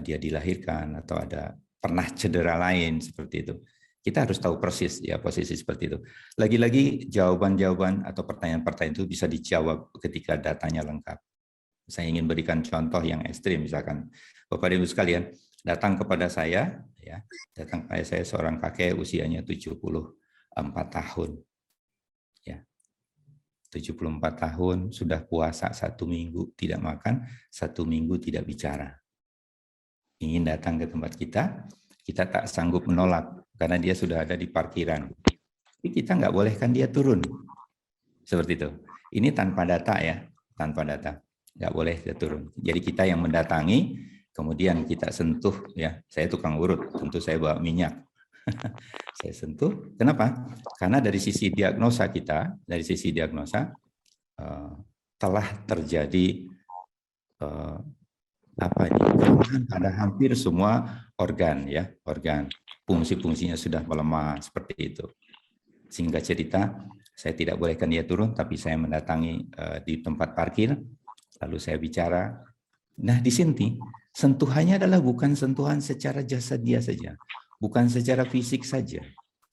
dia dilahirkan atau ada pernah cedera lain seperti itu. Kita harus tahu persis ya posisi seperti itu. Lagi-lagi jawaban-jawaban atau pertanyaan-pertanyaan itu bisa dijawab ketika datanya lengkap. Saya ingin berikan contoh yang ekstrim, misalkan Bapak Ibu sekalian datang kepada saya, ya, datang kepada saya seorang kakek usianya 74 tahun, ya, 74 tahun sudah puasa 1 minggu tidak makan, 1 minggu tidak bicara. Ingin datang ke tempat kita tak sanggup menolak karena dia sudah ada di parkiran. Tapi kita nggak bolehkan dia turun, seperti itu. Ini tanpa data ya, tanpa data. Nggak boleh dia turun. Jadi kita yang mendatangi, kemudian kita sentuh ya. Saya tukang urut, tentu saya bawa minyak. Saya sentuh. Kenapa? Karena dari sisi diagnosa kita, telah terjadi kelemahan pada hampir semua organ ya, organ. Fungsi-fungsinya sudah melemah seperti itu. Singkat cerita, saya tidak bolehkan dia turun, tapi saya mendatangi di tempat parkir. Lalu saya bicara, nah di sini sentuhannya adalah bukan sentuhan secara jasad dia saja, bukan secara fisik saja.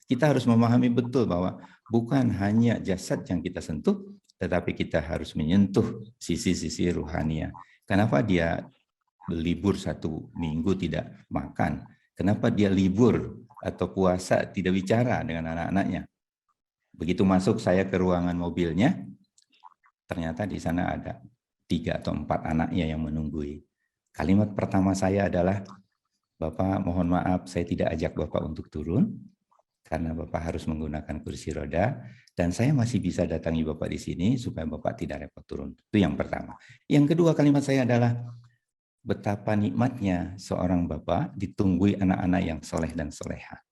Kita harus memahami betul bahwa bukan hanya jasad yang kita sentuh, tetapi kita harus menyentuh sisi-sisi ruhania. Kenapa dia libur 1 minggu tidak makan? Kenapa dia libur atau puasa tidak bicara dengan anak-anaknya? Begitu masuk saya ke ruangan mobilnya, ternyata di sana ada 3 atau 4 anaknya yang menunggui. Kalimat pertama saya adalah, Bapak mohon maaf saya tidak ajak Bapak untuk turun, karena Bapak harus menggunakan kursi roda, dan saya masih bisa datangi Bapak di sini supaya Bapak tidak repot turun. Itu yang pertama. Yang kedua kalimat saya adalah, betapa nikmatnya seorang Bapak ditunggui anak-anak yang soleh dan soleha.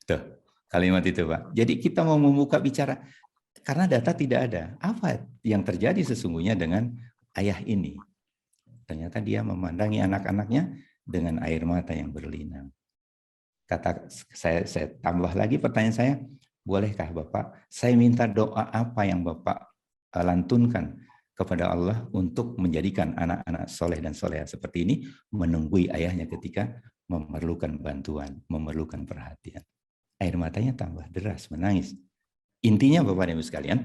Tuh, kalimat itu Pak. Jadi kita mau membuka bicara, karena data tidak ada. Apa yang terjadi sesungguhnya dengan ayah ini? Ternyata dia memandangi anak-anaknya dengan air mata yang berlinang. Kata saya tambah lagi pertanyaan saya, bolehkah Bapak, saya minta doa apa yang Bapak lantunkan kepada Allah untuk menjadikan anak-anak soleh dan soleha seperti ini menunggui ayahnya ketika memerlukan bantuan, memerlukan perhatian. Air matanya tambah deras, menangis. Intinya Bapak dan Ibu sekalian,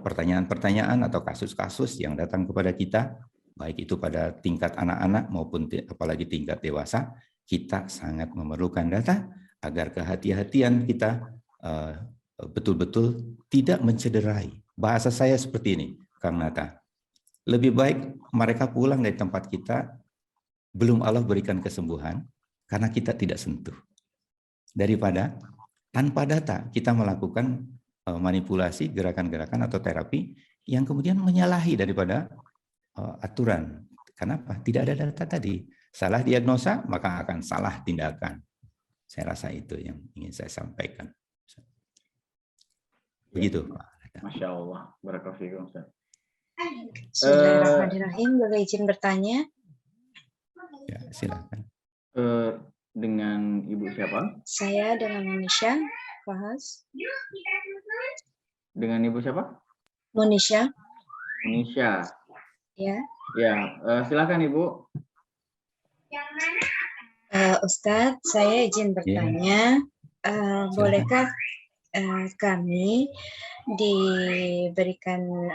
pertanyaan-pertanyaan atau kasus-kasus yang datang kepada kita, baik itu pada tingkat anak-anak maupun apalagi tingkat dewasa, kita sangat memerlukan data agar kehati-hatian kita betul-betul tidak mencederai. Bahasa saya seperti ini, Kang Nata. Lebih baik mereka pulang dari tempat kita, belum Allah berikan kesembuhan, karena kita tidak sentuh. Daripada tanpa data kita melakukan manipulasi, gerakan-gerakan atau terapi yang kemudian menyalahi daripada aturan. Kenapa? Tidak ada data tadi. Salah diagnosa, maka akan salah tindakan. Saya rasa itu yang ingin saya sampaikan. Begitu, Pak. Masya Allah. Barakallahu Ustaz. Bismillahirrahmanirrahim. Boleh izin bertanya? Ya, silakan. Dengan Ibu siapa? Saya dengan Monisha. Bahas. Dengan Ibu siapa? Monisha. Monisha. Ya. Ya, silakan Ibu. Ustadz, saya izin bertanya. Bolehkah kami diberikan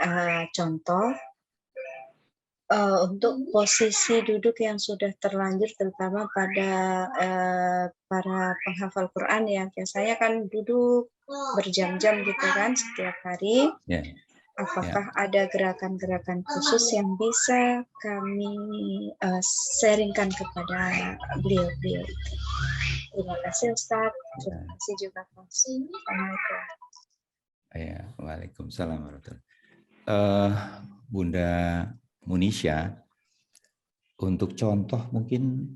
contoh untuk posisi duduk yang sudah terlanjur, terutama pada para penghafal Quran ya. Saya kan duduk berjam-jam gitu kan setiap hari. Apakah ada gerakan-gerakan khusus yang bisa kami sharingkan kepada beliau-beliau? Terima kasih Ustaz. Terima kasih juga Pak. Assalamualaikum. Ya, waalaikumsalam warahmatullahi. Bunda Monisha, untuk contoh mungkin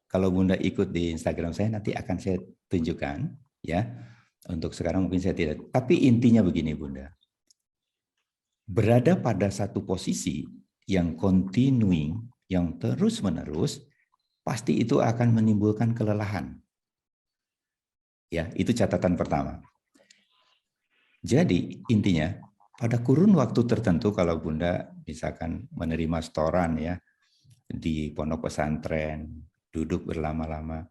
kalau Bunda ikut di Instagram saya nanti akan saya tunjukkan ya. Untuk sekarang mungkin saya tidak. Tapi intinya begini Bunda. Berada pada satu posisi yang continuing, yang terus-menerus, pasti itu akan menimbulkan kelelahan. Ya, itu catatan pertama. Jadi intinya pada kurun waktu tertentu kalau Bunda misalkan menerima setoran ya di pondok pesantren, duduk berlama-lama,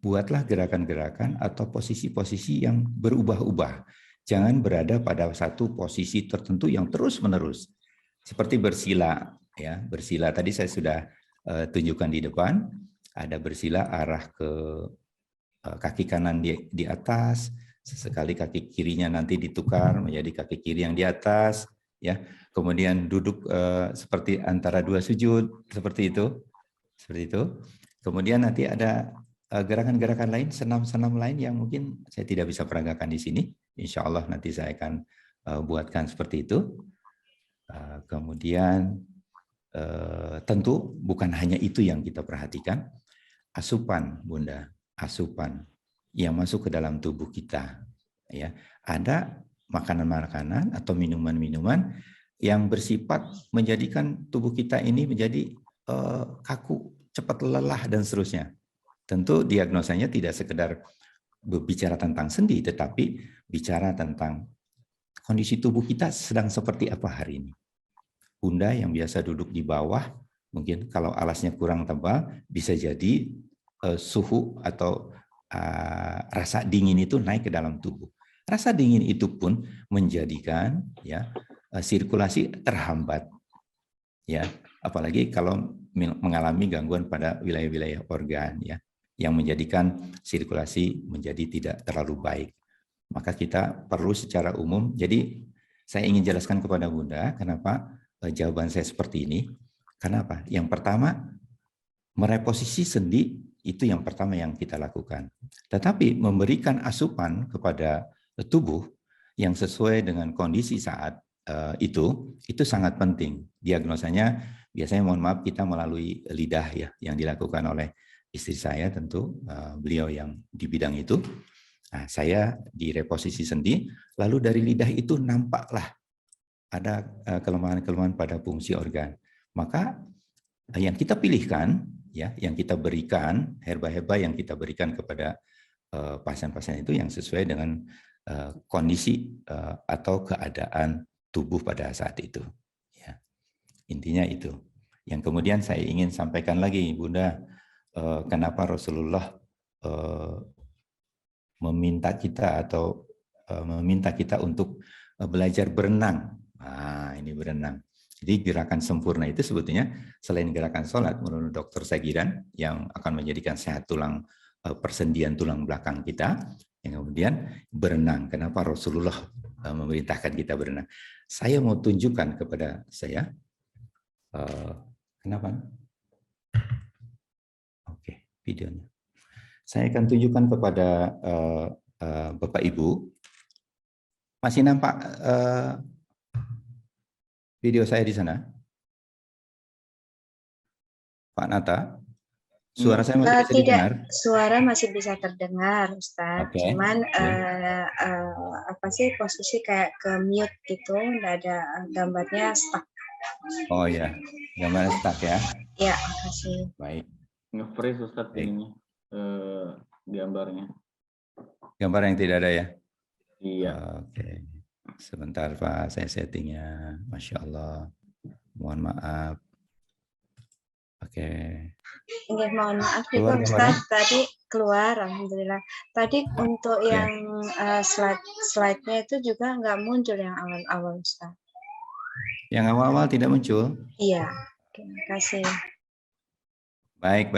buatlah gerakan-gerakan atau posisi-posisi yang berubah-ubah. Jangan berada pada satu posisi tertentu yang terus-menerus. Seperti bersila ya, bersila tadi saya sudah tunjukkan di depan, ada bersila arah ke kaki kanan di atas, sesekali kaki kirinya nanti ditukar menjadi kaki kiri yang di atas ya. Kemudian duduk seperti antara dua sujud seperti itu. Kemudian nanti ada gerakan-gerakan lain, senam-senam lain yang mungkin saya tidak bisa peragakan di sini. Insya Allah nanti saya akan buatkan seperti itu. Kemudian tentu bukan hanya itu yang kita perhatikan. Asupan, Bunda, asupan yang masuk ke dalam tubuh kita. Ya, ada makanan-makanan atau minuman-minuman yang bersifat menjadikan tubuh kita ini menjadi kaku, cepat lelah dan seterusnya. Tentu diagnosanya tidak sekedar berbicara tentang sendi, tetapi bicara tentang kondisi tubuh kita sedang seperti apa hari ini. Bunda yang biasa duduk di bawah, mungkin kalau alasnya kurang tebal, bisa jadi suhu atau rasa dingin itu naik ke dalam tubuh. Rasa dingin itu pun menjadikan ya sirkulasi terhambat. Ya, apalagi kalau mengalami gangguan pada wilayah-wilayah organ ya, yang menjadikan sirkulasi menjadi tidak terlalu baik. Maka kita perlu secara umum, jadi saya ingin jelaskan kepada Bunda kenapa jawaban saya seperti ini. Kenapa? Yang pertama, mereposisi sendi itu yang pertama yang kita lakukan. Tetapi memberikan asupan kepada tubuh yang sesuai dengan kondisi saat itu sangat penting. Diagnosanya biasanya mohon maaf kita melalui lidah ya, yang dilakukan oleh istri saya tentu, beliau yang di bidang itu. Nah, saya di reposisi sendi, lalu dari lidah itu nampaklah ada kelemahan-kelemahan pada fungsi organ. Maka yang kita pilihkan, ya, yang kita berikan, herba-herba yang kita berikan kepada pasien-pasien itu yang sesuai dengan kondisi atau keadaan tubuh pada saat itu. Ya. Intinya itu. Yang kemudian saya ingin sampaikan lagi, Bunda, kenapa Rasulullah meminta kita untuk belajar berenang. Nah, ini berenang. Jadi gerakan sempurna itu sebetulnya selain gerakan sholat, menurut Dr. Sagiran, yang akan menjadikan sehat tulang, persendian tulang belakang kita, yang kemudian berenang. Kenapa Rasulullah memerintahkan kita berenang? Saya mau tunjukkan kepada saya. Kenapa? Oke, videonya. Saya akan tunjukkan kepada Bapak Ibu. Masih nampak video saya di sana? Pak Nata? Suara saya masih bisa didengar? Suara masih bisa terdengar, Ustaz. Okay. Cuman apa sih posisi kayak ke mute gitu, nggak ada gambarnya stuck. Oh ya, gambarnya stuck ya? Ya, makasih. Baik. Nge-freeze Ustaz ininya, gambarnya. Gambar yang tidak ada ya? Iya. Oke. Sebentar Pak, saya settingnya. Masya Allah. Mohon maaf. Oke. Oke, mohon maaf juga Ustaz, tadi keluar, alhamdulillah. Tadi untuk yang slide-nya itu juga nggak muncul yang awal-awal Ustaz. Yang awal-awal tidak muncul? Iya, terima kasih. Baik.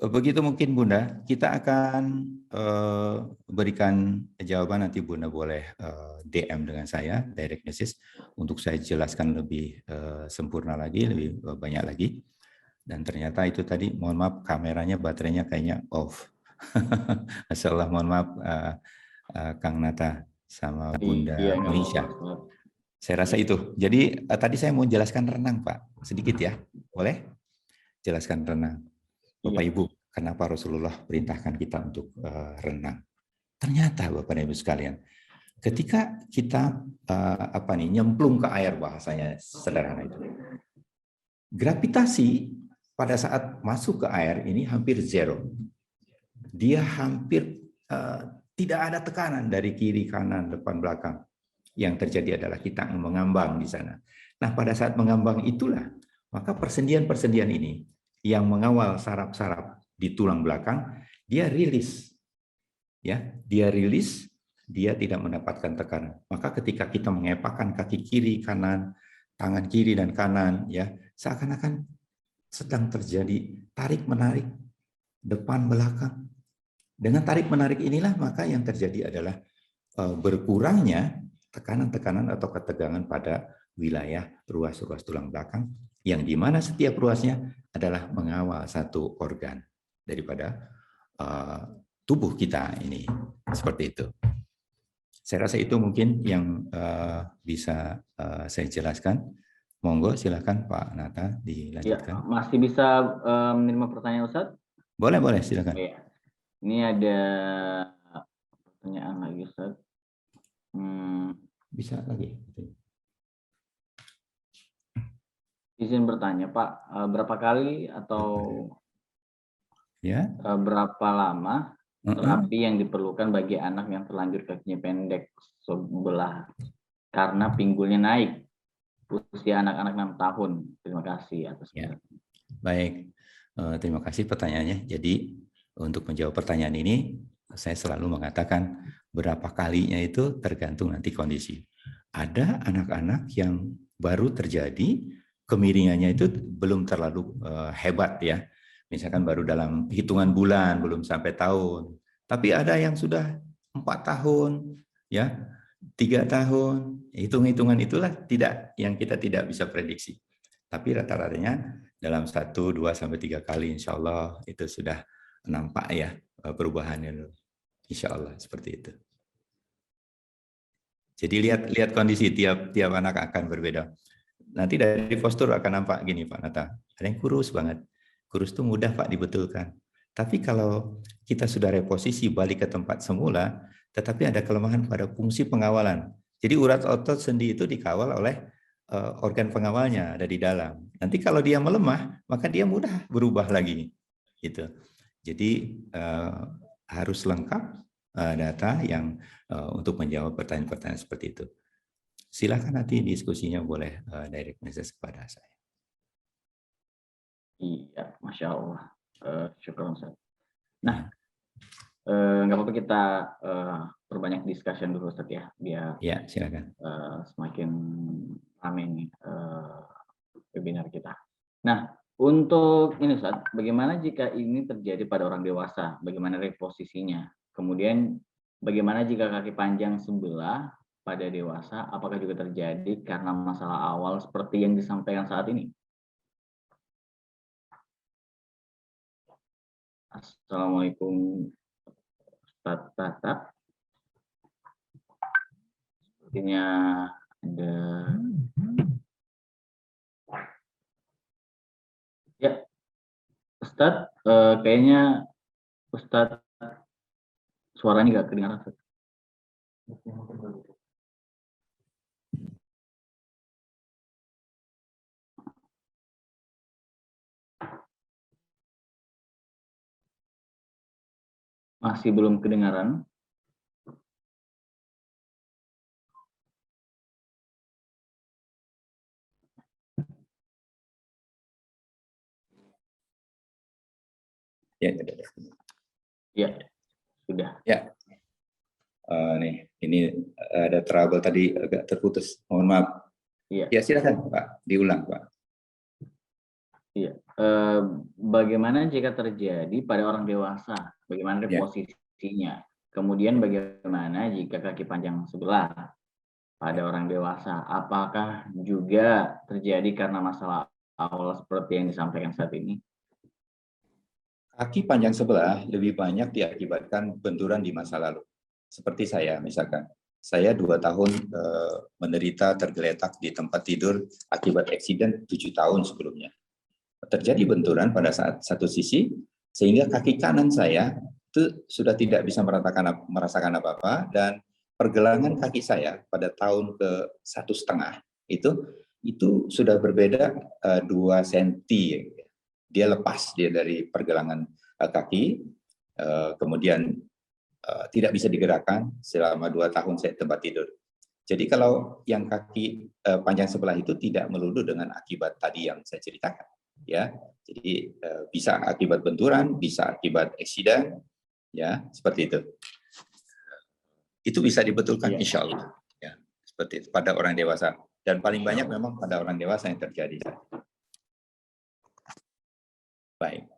Begitu mungkin Bunda, kita akan berikan jawaban, nanti Bunda boleh DM dengan saya, direct message, untuk saya jelaskan lebih sempurna lagi, lebih banyak lagi. Dan ternyata itu tadi, mohon maaf, kameranya, baterainya kayaknya off. Masya Allah, mohon maaf Kang Nata sama Bunda Indonesia. Saya rasa itu. Jadi tadi saya mau jelaskan renang Pak, sedikit ya, boleh? Jelaskan renang. Bapak Ibu, kenapa Rasulullah perintahkan kita untuk renang? Ternyata Bapak dan Ibu sekalian, ketika kita nyemplung ke air, bahasanya sederhana itu, gravitasi pada saat masuk ke air ini hampir zero. Dia hampir tidak ada tekanan dari kiri, kanan, depan, belakang. Yang terjadi adalah kita mengambang di sana. Nah, pada saat mengambang itulah, maka persendian-persendian ini yang mengawal saraf-saraf di tulang belakang, dia rilis. Ya, dia rilis, dia tidak mendapatkan tekanan. Maka ketika kita mengepakkan kaki kiri, kanan, tangan kiri dan kanan, ya, seakan-akan sedang terjadi tarik-menarik depan belakang. Dengan tarik-menarik inilah maka yang terjadi adalah berkurangnya tekanan-tekanan atau ketegangan pada wilayah ruas-ruas tulang belakang, yang dimana setiap ruasnya adalah mengawal satu organ daripada tubuh kita ini. Seperti itu. Saya rasa itu mungkin yang bisa saya jelaskan. Monggo silakan Pak Nata dilanjutkan. Ya, masih bisa menerima pertanyaan Ustaz? Boleh, silakan. Ya. Ini ada pertanyaan lagi Ustaz. Bisa lagi. Izin bertanya Pak, berapa kali atau berapa lama terapi yang diperlukan bagi anak yang terlanjur kakinya pendek sebelah karena pinggulnya naik, usia anak-anak 6 tahun? Terima kasih atas Baik, terima kasih pertanyaannya. Jadi untuk menjawab pertanyaan ini, saya selalu mengatakan berapa kalinya itu tergantung nanti kondisi. Ada anak-anak yang baru terjadi, kemiringannya itu belum terlalu hebat ya. Misalkan baru dalam hitungan bulan, belum sampai tahun. Tapi ada yang sudah 4 tahun, ya 3 tahun. Hitung-hitungan itulah yang kita tidak bisa prediksi. Tapi rata-ratanya dalam 1, 2, sampai 3 kali insya Allah itu sudah nampak ya perubahannya. Insya Allah seperti itu. Jadi lihat kondisi tiap anak akan berbeda. Nanti dari postur akan nampak gini Pak Nata. Ada yang kurus banget. Kurus itu mudah Pak dibetulkan. Tapi kalau kita sudah reposisi balik ke tempat semula, tetapi ada kelemahan pada fungsi pengawalan. Jadi urat otot sendi itu dikawal oleh organ pengawalnya ada di dalam. Nanti kalau dia melemah, maka dia mudah berubah lagi. Gitu. Jadi harus lengkap data yang untuk menjawab pertanyaan-pertanyaan seperti itu. silakan nanti diskusinya boleh direct message kepada saya. Iya, Masya Allah. Syukur Ustaz. Nah, nggak apa-apa kita perbanyak discussion dulu Ustaz ya, biar ya silakan. Semakin ramai nih webinar kita. Nah, untuk ini Ustaz, bagaimana jika ini terjadi pada orang dewasa? Bagaimana reposisinya? Kemudian bagaimana jika kaki panjang sebelah pada dewasa? Apakah juga terjadi karena masalah awal seperti yang disampaikan saat ini? Assalamualaikum Ustaz Tata. Sepertinya ada. Ya, Ustaz, kayaknya Ustaz suaranya nggak kedengaran. Masih belum kedengaran. Ya, sudah. Ya. Nih, ini ada trouble tadi agak terputus. Mohon maaf. Iya. Ya silakan Pak, diulang Pak. Iya. Bagaimana jika terjadi pada orang dewasa? Bagaimana posisinya? Kemudian bagaimana jika kaki panjang sebelah pada orang dewasa? Apakah juga terjadi karena masalah awal seperti yang disampaikan saat ini? Kaki panjang sebelah lebih banyak diakibatkan benturan di masa lalu. Seperti saya misalkan. Saya 2 tahun menderita tergeletak di tempat tidur akibat eksiden 7 tahun sebelumnya. Terjadi benturan pada saat satu sisi, sehingga kaki kanan saya itu sudah tidak bisa merasakan apa-apa, dan pergelangan kaki saya pada tahun ke-1,5 itu sudah berbeda 2 cm. Dia lepas dari pergelangan kaki, kemudian tidak bisa digerakkan selama 2 tahun saya tempat tidur. Jadi kalau yang kaki panjang sebelah itu tidak melulu dengan akibat tadi yang saya ceritakan. Ya, jadi bisa akibat benturan, bisa akibat eksiden, ya seperti itu. Itu bisa dibetulkan, insya Allah. Ya, seperti itu pada orang dewasa, dan paling banyak memang pada orang dewasa yang terjadi. Baik.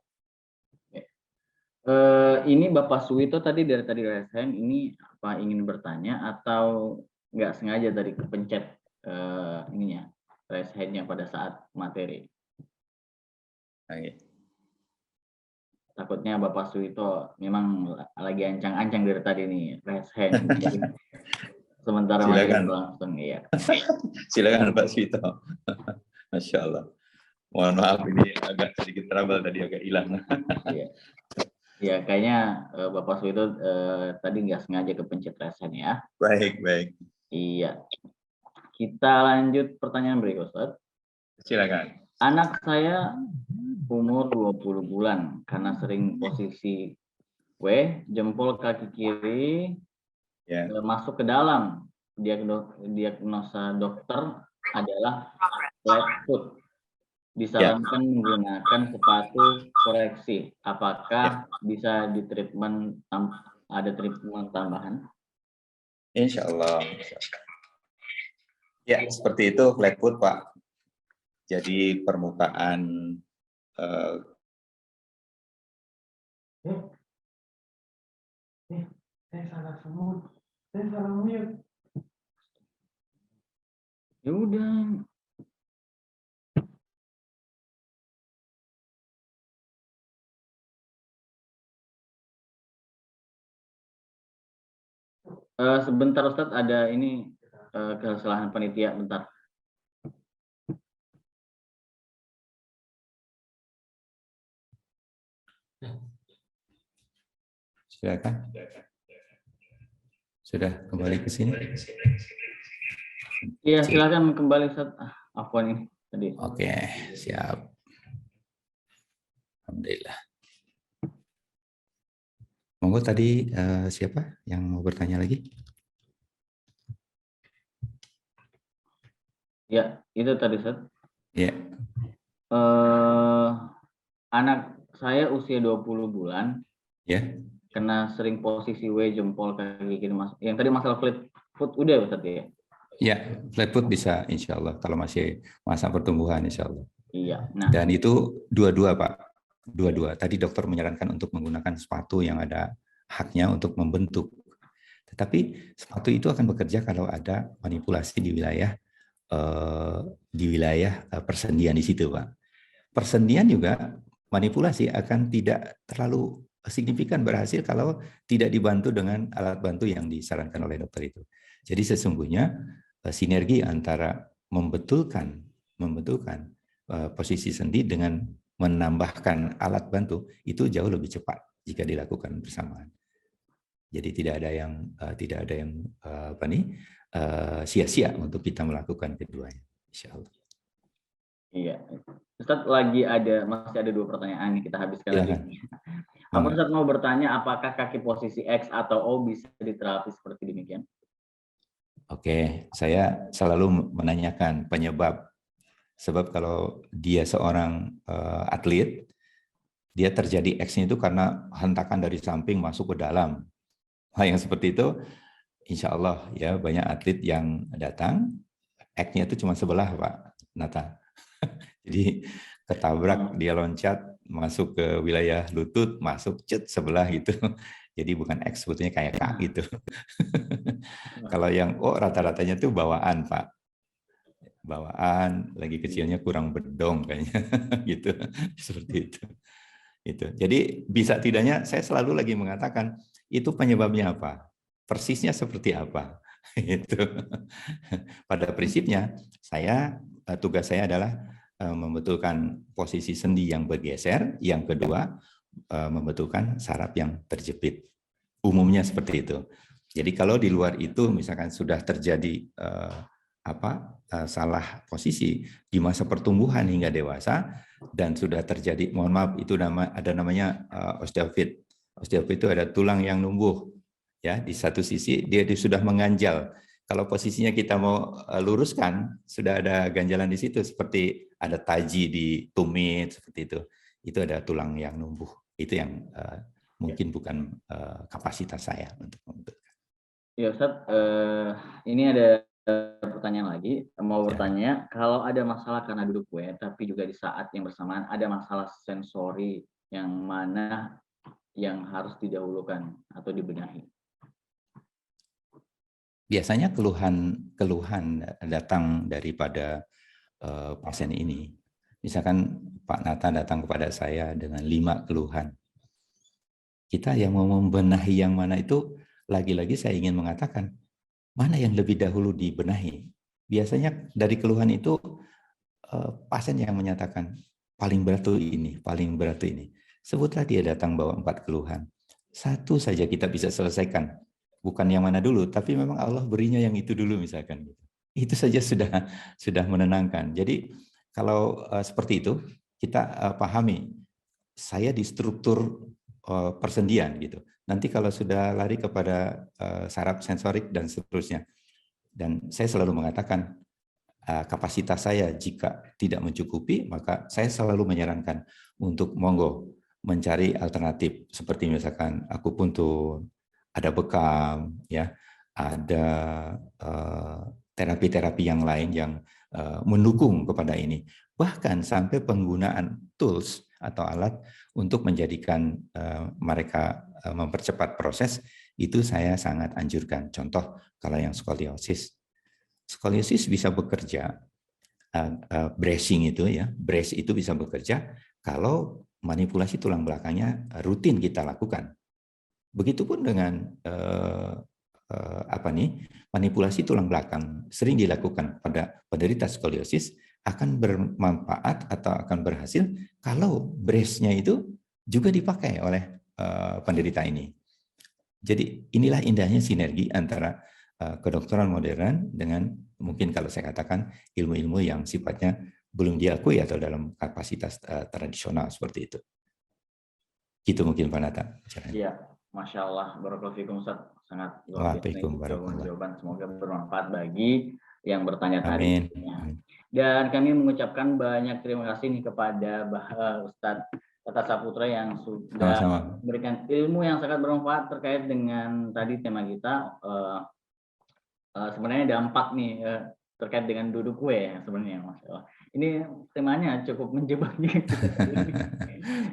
Ini Bapak Suwito tadi dari raise hand, ini apa ingin bertanya atau nggak sengaja tadi kepencet ininya raise hand-nya pada saat materi? Baik. Takutnya Bapak Suwito memang lagi ancang-ancang dari tadi nih raise hand. Sementara silakan langsung ya. Silakan Pak Suwito. Masya Allah. Mohon maaf ini agak sedikit trouble tadi, agak hilang. Iya. Ya kayaknya Bapak Suwito tadi nggak sengaja kepencet raise hand ya. Baik. Iya. Kita lanjut pertanyaan berikut, Ustaz. Silakan. Anak saya umur 20 bulan karena sering posisi W, jempol kaki kiri masuk ke dalam. Diagnosa dokter adalah flat foot. Disarankan menggunakan sepatu koreksi. Apakah bisa ditreatment, ada treatment tambahan? Insya Allah. Ya, seperti itu flat foot, Pak. Jadi permukaan ya udah. Sebentar Ustadz, ada ini kesalahan panitia, bentar. Silakan. Sudah kembali ke sini? Iya, silakan kembali Ustadz. Afwan ini tadi. Oke, siap. Alhamdulillah. Monggo tadi siapa yang mau bertanya lagi? Ya, itu tadi Ustaz. Ya. Anak saya usia 20 bulan. Ya. Kena sering posisi W jempol kaki kiri Mas. Yang tadi masalah flat foot udah Ustaz ya? Ya, flat foot bisa insya Allah kalau masih masa pertumbuhan insya Allah. Iya. Nah. Dan itu dua-dua Pak. Dua-dua. Tadi dokter menyarankan untuk menggunakan sepatu yang ada haknya untuk membentuk. Tetapi sepatu itu akan bekerja kalau ada manipulasi di wilayah persendian di situ, Pak. Persendian juga manipulasi akan tidak terlalu signifikan berhasil kalau tidak dibantu dengan alat bantu yang disarankan oleh dokter itu. Jadi sesungguhnya sinergi antara membetulkan posisi sendi dengan menambahkan alat bantu itu jauh lebih cepat jika dilakukan bersamaan. Jadi tidak ada yang sia-sia untuk kita melakukan keduanya, insya Allah. Iya, Ustaz masih ada 2 pertanyaan nih, kita habiskan lagi. Apa Ustaz mau bertanya, apakah kaki posisi X atau O bisa diterapi seperti demikian? Oke, saya selalu menanyakan penyebab. Sebab kalau dia seorang atlet, dia terjadi X-nya itu karena hentakan dari samping masuk ke dalam. Hal yang seperti itu, insya Allah ya banyak atlet yang datang, X-nya itu cuma sebelah Pak Nata. Jadi ketabrak, dia loncat, masuk ke wilayah lutut, masuk sebelah gitu. Jadi bukan X, sebetulnya kayak K gitu. Kalau yang O rata-ratanya itu bawaan Pak. Bawaan, lagi kecilnya kurang bedong kayaknya gitu. Seperti itu. Jadi bisa tidaknya saya selalu lagi mengatakan itu penyebabnya apa? Persisnya seperti apa? Itu. Pada prinsipnya tugas saya adalah membetulkan posisi sendi yang bergeser, yang kedua membetulkan saraf yang terjepit. Umumnya seperti itu. Jadi kalau di luar itu misalkan sudah terjadi salah posisi di masa pertumbuhan hingga dewasa dan sudah terjadi, mohon maaf, itu ada namanya osteofit. Osteofit itu ada tulang yang numbuh ya, di satu sisi dia sudah mengganjal. Kalau posisinya kita mau luruskan, sudah ada ganjalan di situ seperti ada taji di tumit seperti itu. Itu ada tulang yang numbuh. Itu yang mungkin bukan kapasitas saya untuk membentukkan. Ya Ustaz, ini ada pertanyaan lagi, mau bertanya, kalau ada masalah karena duduk W, tapi juga di saat yang bersamaan ada masalah sensori, yang mana yang harus didahulukan atau dibenahi? Biasanya keluhan datang daripada pasien ini. Misalkan Pak Nata datang kepada saya dengan 5 keluhan. Kita yang mau membenahi yang mana itu, lagi-lagi saya ingin mengatakan, mana yang lebih dahulu dibenahi? Biasanya dari keluhan itu pasien yang menyatakan paling berat tuh ini, paling berat tuh ini. Sebutlah dia datang bawa 4 keluhan. 1 saja kita bisa selesaikan. Bukan yang mana dulu, tapi memang Allah berinya yang itu dulu misalkan. Itu saja sudah menenangkan. Jadi kalau seperti itu kita pahami, saya di struktur persendian gitu. Nanti kalau sudah lari kepada saraf sensorik dan seterusnya. Dan saya selalu mengatakan kapasitas saya jika tidak mencukupi, maka saya selalu menyarankan untuk monggo mencari alternatif seperti misalkan akupuntur, ada bekam, ya, ada terapi-terapi yang lain yang mendukung kepada ini. Bahkan sampai penggunaan tools atau alat untuk menjadikan mereka mempercepat proses, itu saya sangat anjurkan. Contoh, kalau yang skoliosis bisa bekerja, bracing itu ya, brace itu bisa bekerja kalau manipulasi tulang belakangnya rutin kita lakukan. Begitupun dengan manipulasi tulang belakang sering dilakukan pada penderita skoliosis, akan bermanfaat atau akan berhasil kalau brace-nya itu juga dipakai oleh penderita ini. Jadi inilah indahnya sinergi antara kedokteran modern dengan mungkin kalau saya katakan ilmu-ilmu yang sifatnya belum diakui atau dalam kapasitas tradisional seperti itu. Gitu mungkin Pak Nata. Iya, Masya Allah, barakallahu fikum Ustaz. Sangat luar biasa jawaban. Semoga bermanfaat bagi yang bertanya tadi. Dan kami mengucapkan banyak terima kasih nih kepada Ustadz Tata Saputra yang sudah memberikan ilmu yang sangat bermanfaat terkait dengan tadi tema kita. Sebenarnya dampak nih terkait dengan duduk kue ya sebenarnya Mas. Ini temanya cukup menjebak gitu.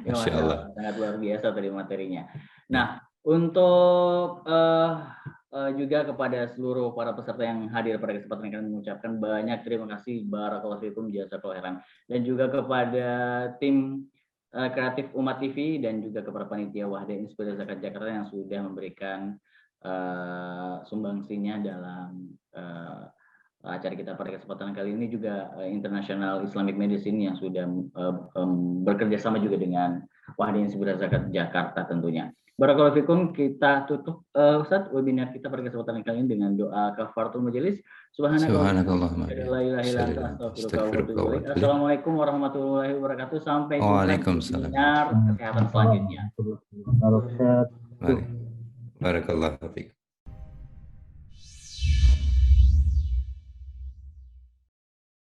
Ya, Masya Allah. Sangat luar biasa tadi materinya. Nah, untuk juga kepada seluruh para peserta yang hadir pada kesempatan ini kami mengucapkan banyak terima kasih, barakallahu fikum, jazakallahu khairan, dan juga kepada tim kreatif Umat TV dan juga kepada panitia Wahda Inspirasi Zakat Jakarta yang sudah memberikan sumbangsinya dalam acara kita pada kesempatan kali ini, juga International Islamic Medicine yang sudah bekerja sama juga dengan Wahda Inspirasi Zakat Jakarta tentunya. Barakallahu fikum, kita tutup Ustaz webinar kita pada kesempatan kali ini dengan doa kafaratul majelis. Subhanakallahumma la ilaha illa anta astaghfiruka wa atubu ilaik. Assalamualaikum warahmatullahi wabarakatuh. Sampai jumpa di webinar kesehatan selanjutnya. Barakallahu fikum.